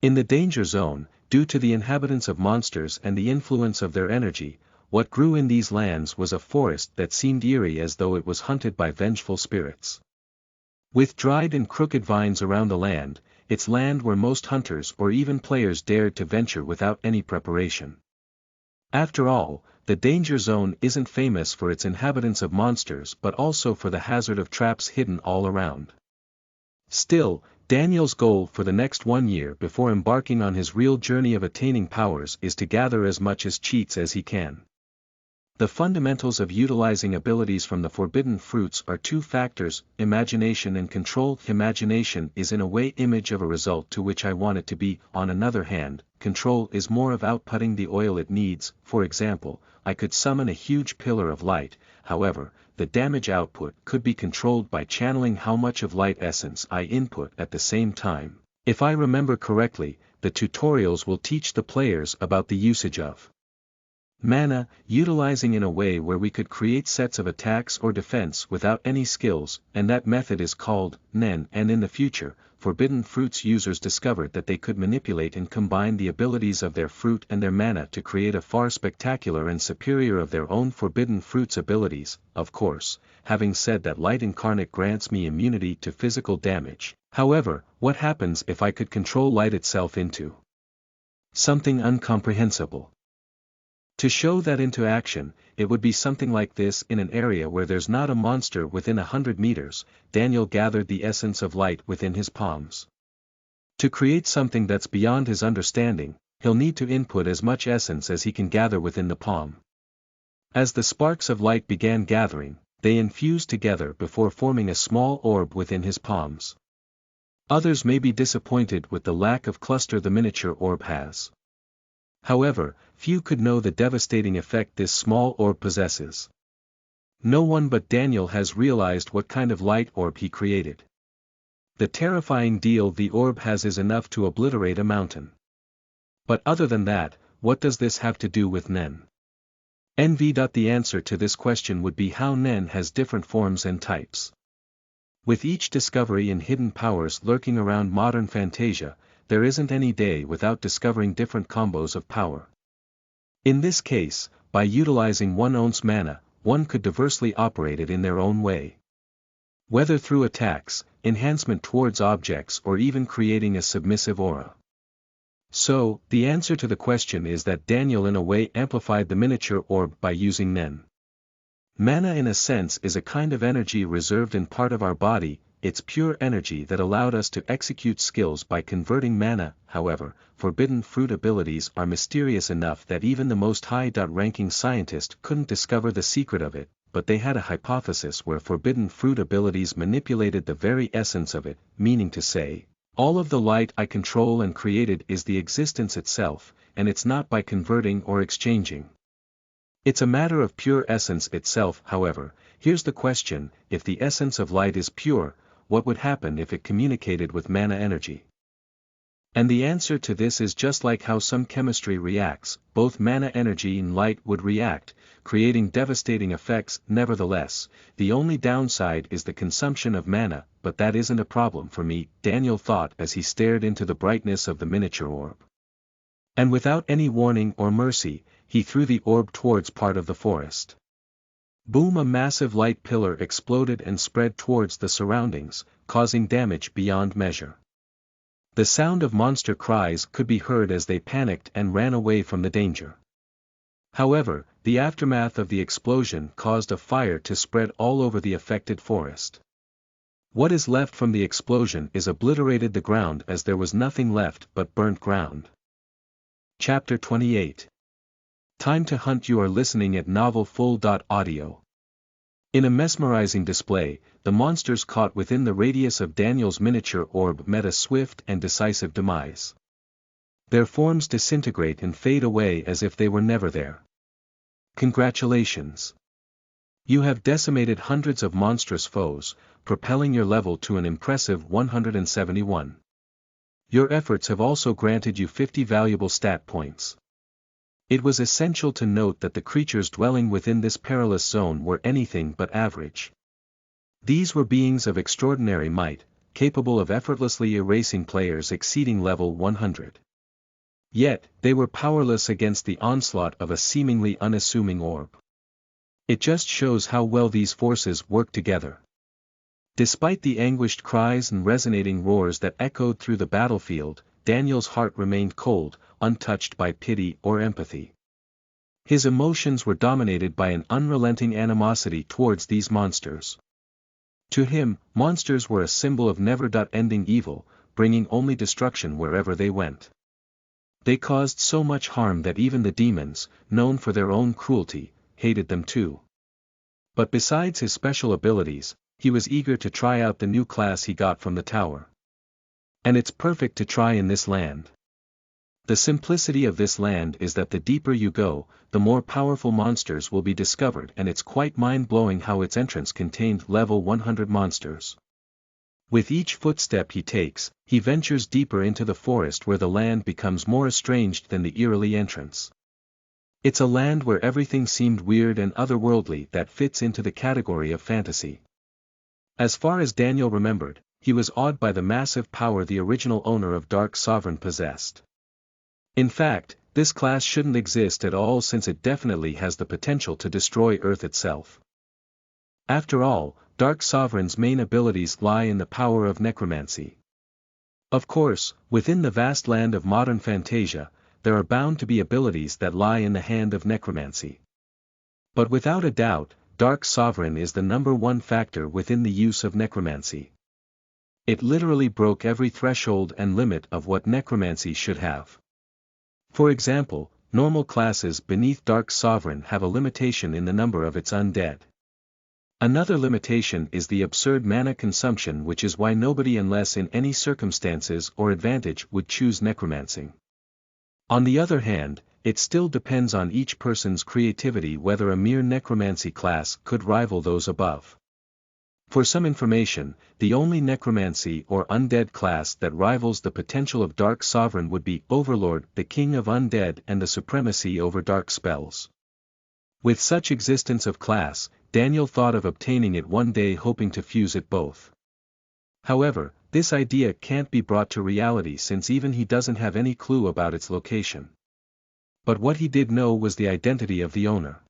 In the Danger Zone, due to the inhabitants of monsters and the influence of their energy, what grew in these lands was a forest that seemed eerie, as though it was hunted by vengeful spirits. With dried and crooked vines around the land, it's land where most hunters or even players dared to venture without any preparation. After all, the Danger Zone isn't famous for its inhabitants of monsters but also for the hazard of traps hidden all around. Still, Daniel's goal for the next 1 year before embarking on his real journey of attaining powers is to gather as much as cheats as he can. The fundamentals of utilizing abilities from the forbidden fruits are 2 factors, imagination and control. Imagination is in a way image of a result to which I want it to be. On another hand, control is more of outputting the oil it needs. For example, I could summon a huge pillar of light, however, the damage output could be controlled by channeling how much of light essence I input at the same time. If I remember correctly, the tutorials will teach the players about the usage of mana, utilizing in a way where we could create sets of attacks or defense without any skills, and that method is called Nen. And in the future, forbidden fruits users discovered that they could manipulate and combine the abilities of their fruit and their mana to create a far spectacular and superior of their own forbidden fruits abilities. Of course, having said that, light incarnate grants me immunity to physical damage. However, what happens if I could control light itself into something incomprehensible? To show that into action, it would be something like this. In an area where there's not a monster within 100 meters, Daniel gathered the essence of light within his palms. To create something that's beyond his understanding, he'll need to input as much essence as he can gather within the palm. As the sparks of light began gathering, they infused together before forming a small orb within his palms. Others may be disappointed with the lack of cluster the miniature orb has. However, few could know the devastating effect this small orb possesses. No one but Daniel has realized what kind of light orb he created. The terrifying deal the orb has is enough to obliterate a mountain. But other than that, what does this have to do with Nen? The answer to this question would be how Nen has different forms and types. With each discovery in hidden powers lurking around modern Fantasia, there isn't any day without discovering different combos of power. In this case, by utilizing one's own mana, one could diversely operate it in their own way. Whether through attacks, enhancement towards objects or even creating a submissive aura. So, the answer to the question is that Daniel in a way amplified the miniature orb by using Nen. Mana in a sense is a kind of energy reserved in part of our body, it's pure energy that allowed us to execute skills by converting mana. However, forbidden fruit abilities are mysterious enough that even the most high-ranking scientist couldn't discover the secret of it, but they had a hypothesis where forbidden fruit abilities manipulated the very essence of it, meaning to say, all of the light I control and created is the existence itself, and it's not by converting or exchanging. It's a matter of pure essence itself. However, here's the question, if the essence of light is pure, what would happen if it communicated with mana energy? And the answer to this is just like how some chemistry reacts, both mana energy and light would react, creating devastating effects. Nevertheless, the only downside is the consumption of mana, but that isn't a problem for me, Daniel thought as he stared into the brightness of the miniature orb. And without any warning or mercy, he threw the orb towards part of the forest. Boom! A massive light pillar exploded and spread towards the surroundings, causing damage beyond measure. The sound of monster cries could be heard as they panicked and ran away from the danger. However, the aftermath of the explosion caused a fire to spread all over the affected forest. What is left from the explosion is obliterated the ground as there was nothing left but burnt ground. Chapter 28. Time to hunt. You are listening at NovelFull.audio. In a mesmerizing display, the monsters caught within the radius of Daniel's miniature orb met a swift and decisive demise. Their forms disintegrate and fade away as if they were never there. Congratulations! You have decimated hundreds of monstrous foes, propelling your level to an impressive 171. Your efforts have also granted you 50 valuable stat points. It was essential to note that the creatures dwelling within this perilous zone were anything but average. These were beings of extraordinary might, capable of effortlessly erasing players exceeding level 100. Yet, they were powerless against the onslaught of a seemingly unassuming orb. It just shows how well these forces work together. Despite the anguished cries and resonating roars that echoed through the battlefield, Daniel's heart remained cold, untouched by pity or empathy. His emotions were dominated by an unrelenting animosity towards these monsters. To him, monsters were a symbol of never-ending evil, bringing only destruction wherever they went. They caused so much harm that even the demons, known for their own cruelty, hated them too. But besides his special abilities, he was eager to try out the new class he got from the tower. And it's perfect to try in this land. The simplicity of this land is that the deeper you go, the more powerful monsters will be discovered, and it's quite mind-blowing how its entrance contained level 100 monsters. With each footstep he takes, he ventures deeper into the forest where the land becomes more estranged than the eerily entrance. It's a land where everything seemed weird and otherworldly that fits into the category of fantasy. As far as Daniel remembered, he was awed by the massive power the original owner of Dark Sovereign possessed. In fact, this class shouldn't exist at all since it definitely has the potential to destroy Earth itself. After all, Dark Sovereign's main abilities lie in the power of necromancy. Of course, within the vast land of modern Fantasia, there are bound to be abilities that lie in the hand of necromancy. But without a doubt, Dark Sovereign is the #1 factor within the use of necromancy. It literally broke every threshold and limit of what necromancy should have. For example, normal classes beneath Dark Sovereign have a limitation in the number of its undead. Another limitation is the absurd mana consumption, which is why nobody unless in any circumstances or advantage would choose necromancing. On the other hand, it still depends on each person's creativity whether a mere necromancy class could rival those above. For some information, the only necromancy or undead class that rivals the potential of Dark Sovereign would be Overlord, the King of Undead, and the supremacy over dark spells. With such existence of class, Daniel thought of obtaining it one day, hoping to fuse it both. However, this idea can't be brought to reality since even he doesn't have any clue about its location. But what he did know was the identity of the owner.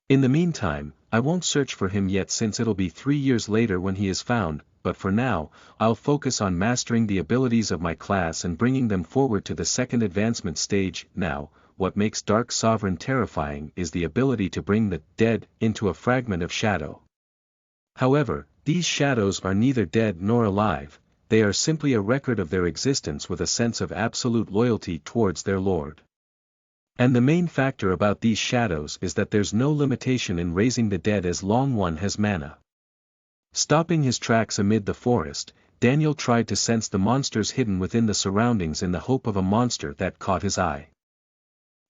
In the meantime, I won't search for him yet since it'll be 3 years later when he is found, but for now, I'll focus on mastering the abilities of my class and bringing them forward to the second advancement stage. Now, what makes Dark Sovereign terrifying is the ability to bring the dead into a fragment of shadow. However, these shadows are neither dead nor alive, they are simply a record of their existence with a sense of absolute loyalty towards their lord. And the main factor about these shadows is that there's no limitation in raising the dead as long one has mana. Stopping his tracks amid the forest, Daniel tried to sense the monsters hidden within the surroundings in the hope of a monster that caught his eye.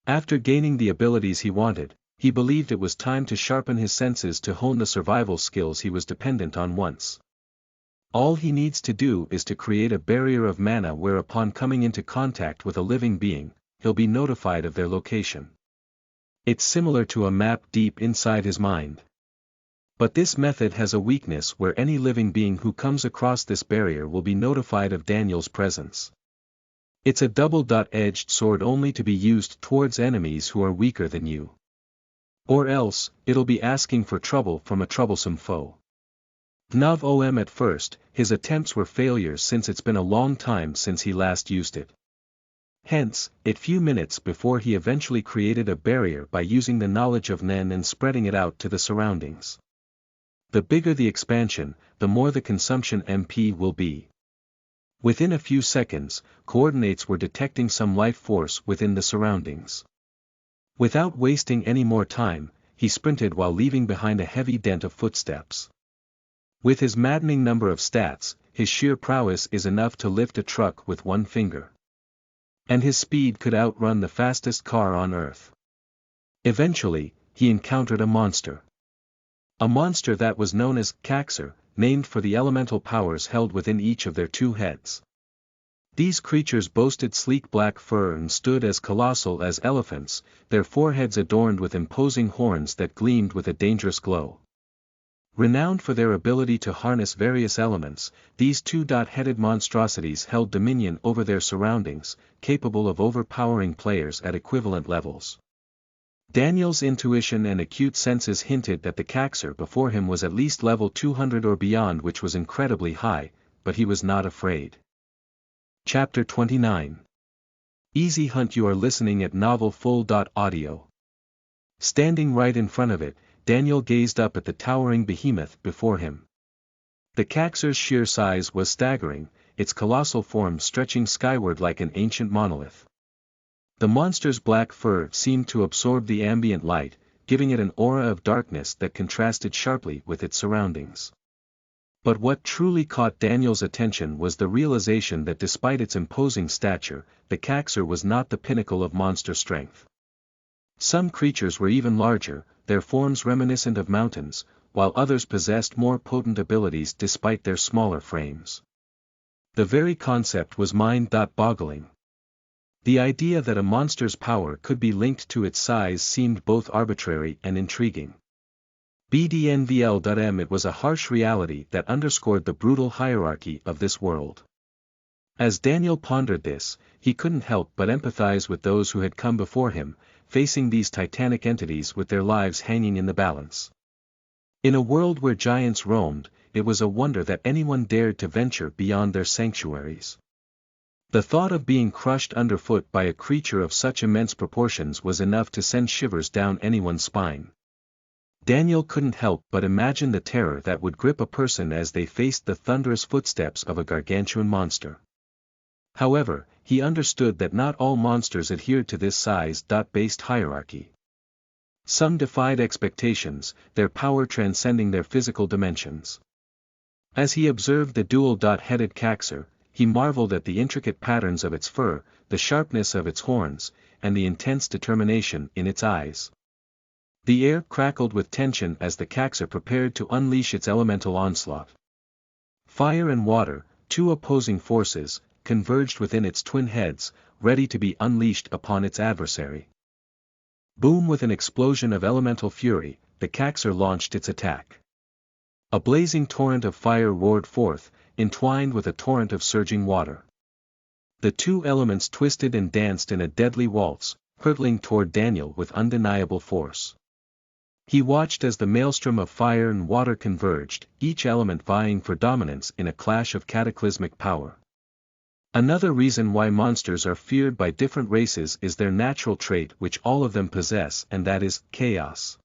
After gaining the abilities he wanted, he believed it was time to sharpen his senses to hone the survival skills he was dependent on once. All he needs to do is to create a barrier of mana where upon coming into contact with a living being, he'll be notified of their location. It's similar to a map deep inside his mind. But this method has a weakness where any living being who comes across this barrier will be notified of Daniel's presence. It's a double-edged sword only to be used towards enemies who are weaker than you. Or else, it'll be asking for trouble from a troublesome foe. Nav-om at first, his attempts were failures since it's been a long time since he last used it. Hence, it few minutes before he eventually created a barrier by using the knowledge of Nen and spreading it out to the surroundings. The bigger the expansion, the more the consumption MP will be. Within a few seconds, coordinates were detecting some life force within the surroundings. Without wasting any more time, he sprinted while leaving behind a heavy dent of footsteps. With his maddening number of stats, his sheer prowess is enough to lift a truck with one finger. And his speed could outrun the fastest car on Earth. Eventually, he encountered a monster. A monster that was known as Caxer, named for the elemental powers held within each of their 2 heads. These creatures boasted sleek black fur and stood as colossal as elephants, their foreheads adorned with imposing horns that gleamed with a dangerous glow. Renowned for their ability to harness various elements, these 2-headed monstrosities held dominion over their surroundings, capable of overpowering players at equivalent levels. Daniel's intuition and acute senses hinted that the Caxer before him was at least level 200 or beyond, which was incredibly high, but he was not afraid. Chapter 29. Easy Hunt. You are listening at NovelFull.audio. Standing right in front of it, Daniel gazed up at the towering behemoth before him. The Caxer's sheer size was staggering, its colossal form stretching skyward like an ancient monolith. The monster's black fur seemed to absorb the ambient light, giving it an aura of darkness that contrasted sharply with its surroundings. But what truly caught Daniel's attention was the realization that despite its imposing stature, the Caxer was not the pinnacle of monster strength. Some creatures were even larger, their forms reminiscent of mountains, while others possessed more potent abilities despite their smaller frames. The very concept was mind-boggling. The idea that a monster's power could be linked to its size seemed both arbitrary and intriguing. BDNVL.M. It was a harsh reality that underscored the brutal hierarchy of this world. As Daniel pondered this, he couldn't help but empathize with those who had come before him, facing these titanic entities with their lives hanging in the balance. In a world where giants roamed, it was a wonder that anyone dared to venture beyond their sanctuaries. The thought of being crushed underfoot by a creature of such immense proportions was enough to send shivers down anyone's spine. Daniel couldn't help but imagine the terror that would grip a person as they faced the thunderous footsteps of a gargantuan monster. However, he understood that not all monsters adhered to this size-based hierarchy. Some defied expectations, their power transcending their physical dimensions. As he observed the dual-headed Kaxar, he marveled at the intricate patterns of its fur, the sharpness of its horns, and the intense determination in its eyes. The air crackled with tension as the Kaxar prepared to unleash its elemental onslaught. Fire and water, two opposing forces, converged within its twin heads, ready to be unleashed upon its adversary. Boom! With an explosion of elemental fury, the Kaxar launched its attack. A blazing torrent of fire roared forth, entwined with a torrent of surging water. The two elements twisted and danced in a deadly waltz, hurtling toward Daniel with undeniable force. He watched as the maelstrom of fire and water converged, each element vying for dominance in a clash of cataclysmic power. Another reason why monsters are feared by different races is their natural trait which all of them possess, and that is, chaos.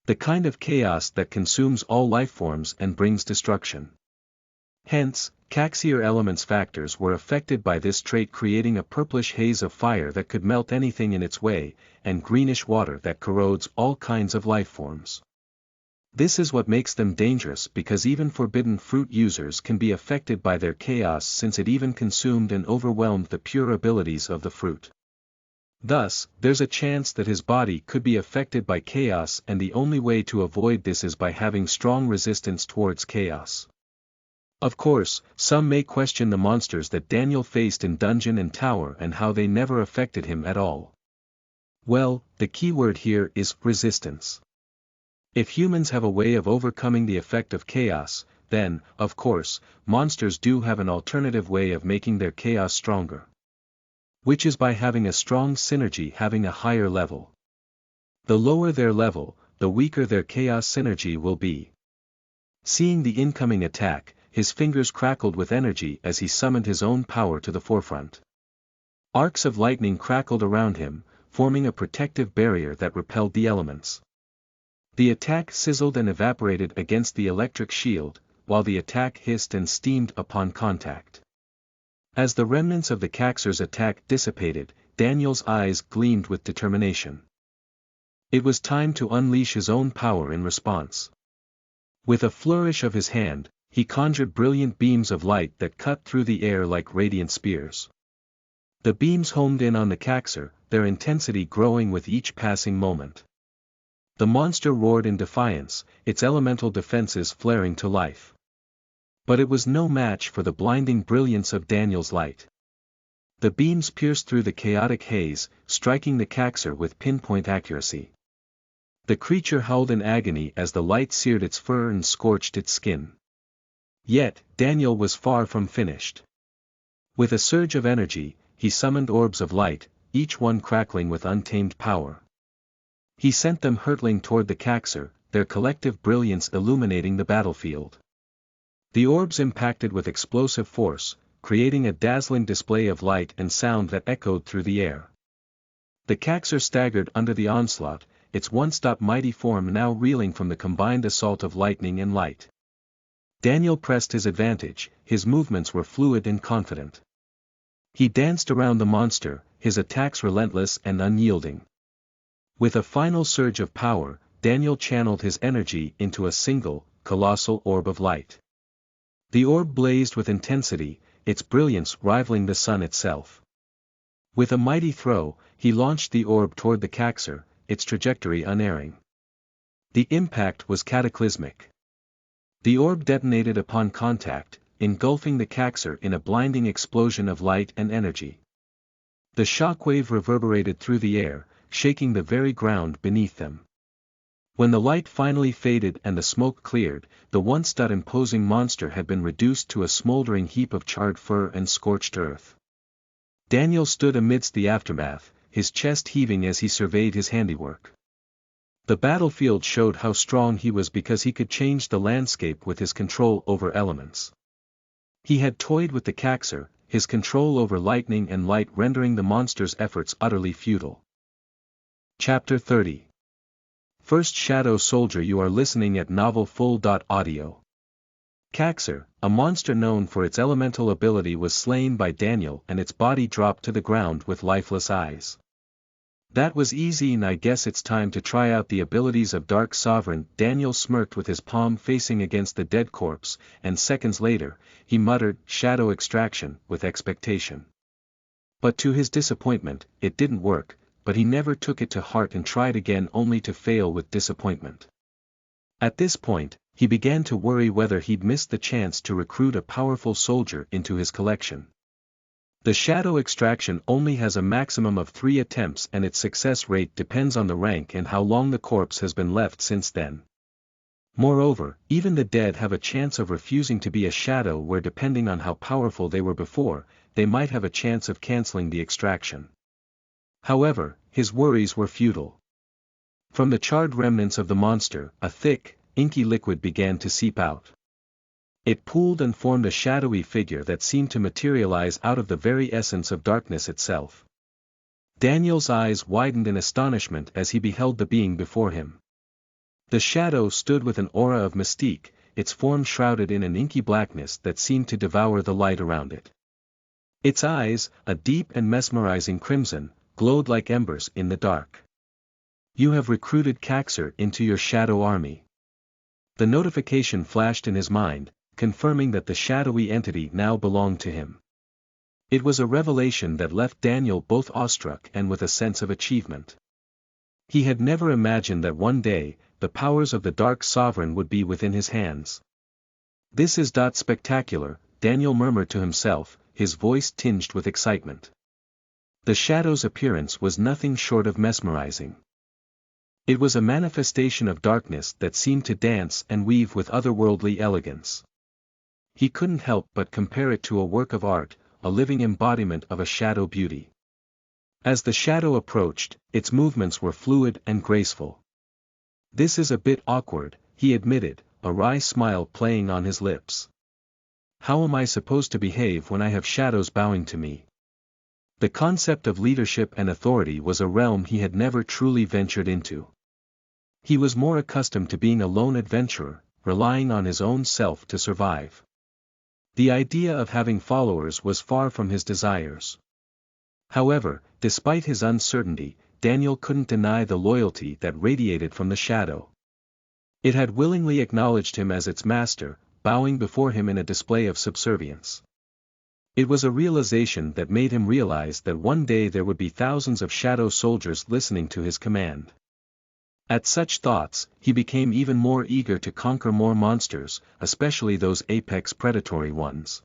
The kind of chaos that consumes all lifeforms and brings destruction. Hence, Kaxar element's factors were affected by this trait, creating a purplish haze of fire that could melt anything in its way, and greenish water that corrodes all kinds of lifeforms. This is what makes them dangerous, because even forbidden fruit users can be affected by their chaos, since it even consumed and overwhelmed the pure abilities of the fruit. Thus, there's a chance that his body could be affected by chaos, and the only way to avoid this is by having strong resistance towards chaos. Of course, some may question the monsters that Daniel faced in Dungeon and Tower and how they never affected him at all. Well, the key word here is resistance. If humans have a way of overcoming the effect of chaos, then, of course, monsters do have an alternative way of making their chaos stronger. Which is by having a strong synergy, having a higher level. The lower their level, the weaker their chaos synergy will be. Seeing the incoming attack, his fingers crackled with energy as he summoned his own power to the forefront. Arcs of lightning crackled around him, forming a protective barrier that repelled the elements. The attack sizzled and evaporated against the electric shield, while the attack hissed and steamed upon contact. As the remnants of the Kaxar's attack dissipated, Daniel's eyes gleamed with determination. It was time to unleash his own power in response. With a flourish of his hand, he conjured brilliant beams of light that cut through the air like radiant spears. The beams homed in on the Kaxar, their intensity growing with each passing moment. The monster roared in defiance, its elemental defenses flaring to life. But it was no match for the blinding brilliance of Daniel's light. The beams pierced through the chaotic haze, striking the Kaxar with pinpoint accuracy. The creature howled in agony as the light seared its fur and scorched its skin. Yet, Daniel was far from finished. With a surge of energy, he summoned orbs of light, each one crackling with untamed power. He sent them hurtling toward the Kaxar, their collective brilliance illuminating the battlefield. The orbs impacted with explosive force, creating a dazzling display of light and sound that echoed through the air. The Kaxar staggered under the onslaught, its once mighty form now reeling from the combined assault of lightning and light. Daniel pressed his advantage, his movements were fluid and confident. He danced around the monster, his attacks relentless and unyielding. With a final surge of power, Daniel channeled his energy into a single, colossal orb of light. The orb blazed with intensity, its brilliance rivaling the sun itself. With a mighty throw, he launched the orb toward the Kaxar, its trajectory unerring. The impact was cataclysmic. The orb detonated upon contact, engulfing the Kaxar in a blinding explosion of light and energy. The shockwave reverberated through the air, shaking the very ground beneath them. When the light finally faded and the smoke cleared, the once imposing monster had been reduced to a smoldering heap of charred fur and scorched earth. Daniel stood amidst the aftermath, his chest heaving as he surveyed his handiwork. The battlefield showed how strong he was because he could change the landscape with his control over elements. He had toyed with the Kaxar, his control over lightning and light rendering the monster's efforts utterly futile. Chapter 30. First Shadow Soldier. You are listening at novelfull.audio. Caxer, a monster known for its elemental ability, was slain by Daniel and its body dropped to the ground with lifeless eyes. That was easy, and I guess it's time to try out the abilities of Dark Sovereign. Daniel smirked with his palm facing against the dead corpse, and seconds later, he muttered, "Shadow extraction," with expectation. But to his disappointment, it didn't work, but he never took it to heart and tried again only to fail with disappointment. At this point, he began to worry whether he'd missed the chance to recruit a powerful soldier into his collection. The shadow extraction only has a maximum of 3 attempts and its success rate depends on the rank and how long the corpse has been left since then. Moreover, even the dead have a chance of refusing to be a shadow, where depending on how powerful they were before, they might have a chance of canceling the extraction. However, his worries were futile. From the charred remnants of the monster, a thick, inky liquid began to seep out. It pooled and formed a shadowy figure that seemed to materialize out of the very essence of darkness itself. Daniel's eyes widened in astonishment as he beheld the being before him. The shadow stood with an aura of mystique, its form shrouded in an inky blackness that seemed to devour the light around it. Its eyes, a deep and mesmerizing crimson, glowed like embers in the dark. "You have recruited Caxer into your shadow army." The notification flashed in his mind, confirming that the shadowy entity now belonged to him. It was a revelation that left Daniel both awestruck and with a sense of achievement. He had never imagined that one day, the powers of the Dark Sovereign would be within his hands. "This is spectacular," Daniel murmured to himself, his voice tinged with excitement. The shadow's appearance was nothing short of mesmerizing. It was a manifestation of darkness that seemed to dance and weave with otherworldly elegance. He couldn't help but compare it to a work of art, a living embodiment of a shadow beauty. As the shadow approached, its movements were fluid and graceful. "This is a bit awkward," he admitted, a wry smile playing on his lips. "How am I supposed to behave when I have shadows bowing to me?" The concept of leadership and authority was a realm he had never truly ventured into. He was more accustomed to being a lone adventurer, relying on his own self to survive. The idea of having followers was far from his desires. However, despite his uncertainty, Daniel couldn't deny the loyalty that radiated from the shadow. It had willingly acknowledged him as its master, bowing before him in a display of subservience. It was a realization that made him realize that one day there would be thousands of shadow soldiers listening to his command. At such thoughts, he became even more eager to conquer more monsters, especially those apex predatory ones.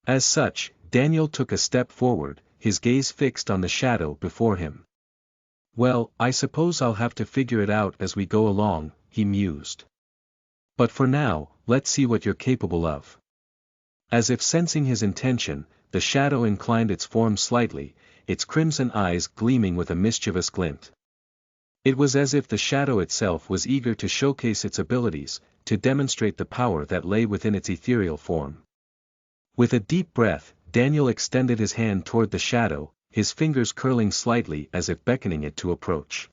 As such, Daniel took a step forward, his gaze fixed on the shadow before him. "Well, I suppose I'll have to figure it out as we go along," he mused. "But for now, let's see what you're capable of." As if sensing his intention, the shadow inclined its form slightly, its crimson eyes gleaming with a mischievous glint. It was as if the shadow itself was eager to showcase its abilities, to demonstrate the power that lay within its ethereal form. With a deep breath, Daniel extended his hand toward the shadow, his fingers curling slightly as if beckoning it to approach.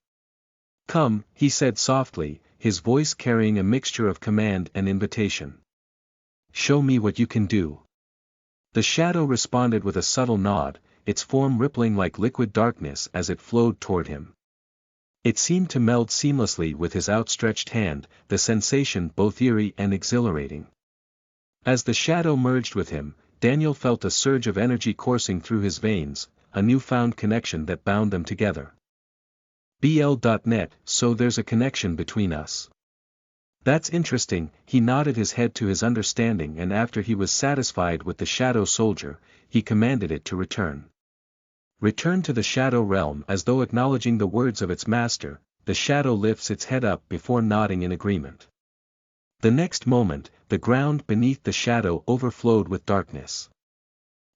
"Come," he said softly, his voice carrying a mixture of command and invitation. "Show me what you can do." The shadow responded with a subtle nod, its form rippling like liquid darkness as it flowed toward him. It seemed to meld seamlessly with his outstretched hand, the sensation both eerie and exhilarating. As the shadow merged with him, Daniel felt a surge of energy coursing through his veins, a newfound connection that bound them together. BL.net, so there's a connection between us. That's interesting. He nodded his head to his understanding, and after he was satisfied with the shadow soldier, he commanded it to return. Return to the shadow realm. As though acknowledging the words of its master, the shadow lifts its head up before nodding in agreement. The next moment, the ground beneath the shadow overflowed with darkness.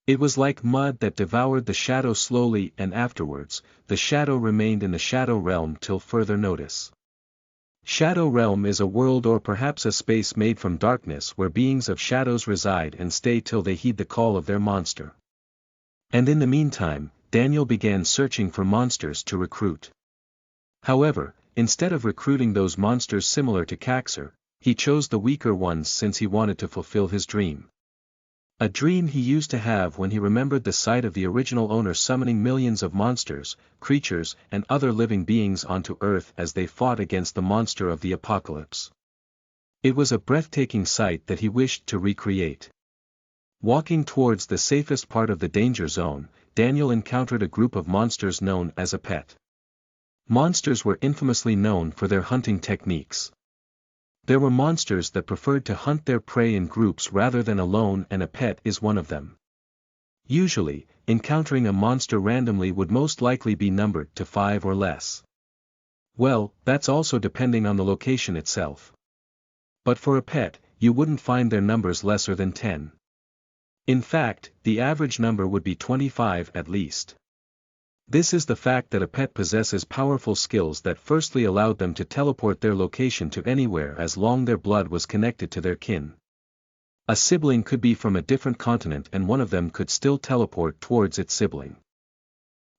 It was like mud that devoured the shadow slowly, and afterwards, the shadow remained in the shadow realm till further notice. Shadow realm is a world or perhaps a space made from darkness where beings of shadows reside and stay till they heed the call of their monster. And in the meantime, Daniel began searching for monsters to recruit. However, instead of recruiting those monsters similar to Caxer, he chose the weaker ones since he wanted to fulfill his dream. A dream he used to have when he remembered the sight of the original owner summoning millions of monsters, creatures, and other living beings onto Earth as they fought against the monster of the apocalypse. It was a breathtaking sight that he wished to recreate. Walking towards the safest part of the danger zone, Daniel encountered a group of monsters known as Apet. Monsters were infamously known for their hunting techniques. There were monsters that preferred to hunt their prey in groups rather than alone, and Apet is one of them. Usually, encountering a monster randomly would most likely be numbered to 5 or less. Well, that's also depending on the location itself. But for Apet, you wouldn't find their numbers lesser than 10. In fact, the average number would be 25 at least. This is the fact that Apet possesses powerful skills that firstly allowed them to teleport their location to anywhere as long their blood was connected to their kin. A sibling could be from a different continent and one of them could still teleport towards its sibling.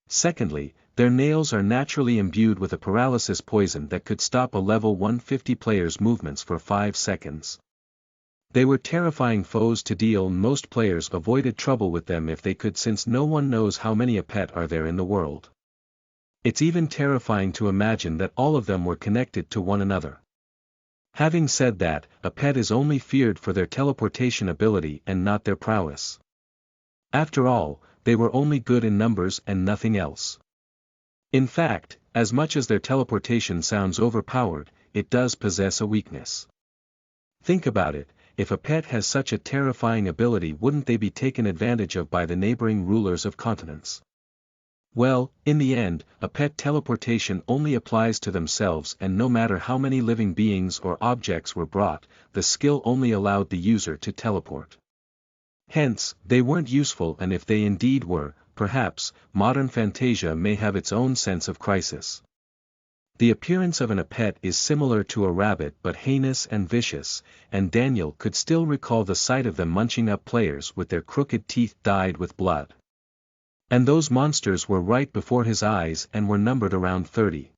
Secondly, their nails are naturally imbued with a paralysis poison that could stop a level 150 player's movements for 5 seconds. They were terrifying foes to deal, and most players avoided trouble with them if they could, since no one knows how many Apet are there in the world. It's even terrifying to imagine that all of them were connected to one another. Having said that, Apet is only feared for their teleportation ability and not their prowess. After all, they were only good in numbers and nothing else. In fact, as much as their teleportation sounds overpowered, it does possess a weakness. Think about it. If Apet has such a terrifying ability, wouldn't they be taken advantage of by the neighboring rulers of continents? Well, in the end, Apet teleportation only applies to themselves, and no matter how many living beings or objects were brought, the skill only allowed the user to teleport. Hence, they weren't useful, and if they indeed were, perhaps, modern Fantasia may have its own sense of crisis. The appearance of an Apet is similar to a rabbit but heinous and vicious, and Daniel could still recall the sight of them munching up players with their crooked teeth dyed with blood. And those monsters were right before his eyes and were numbered around 30.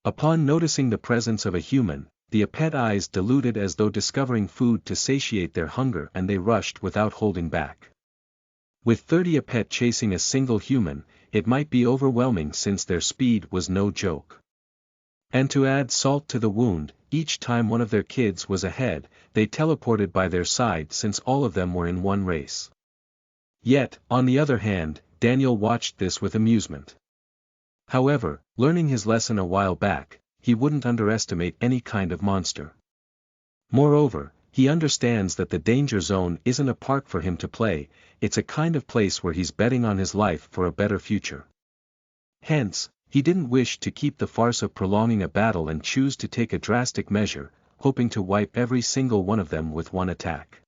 Upon noticing the presence of a human, the Apet eyes dilated as though discovering food to satiate their hunger, and they rushed without holding back. With 30 Apet chasing a single human, it might be overwhelming since their speed was no joke. And to add salt to the wound, each time one of their kids was ahead, they teleported by their side since all of them were in one race. Yet, on the other hand, Daniel watched this with amusement. However, learning his lesson a while back, he wouldn't underestimate any kind of monster. Moreover, he understands that the danger zone isn't a park for him to play, it's a kind of place where he's betting on his life for a better future. Hence, he didn't wish to keep the farce of prolonging a battle and choose to take a drastic measure, hoping to wipe every single one of them with one attack.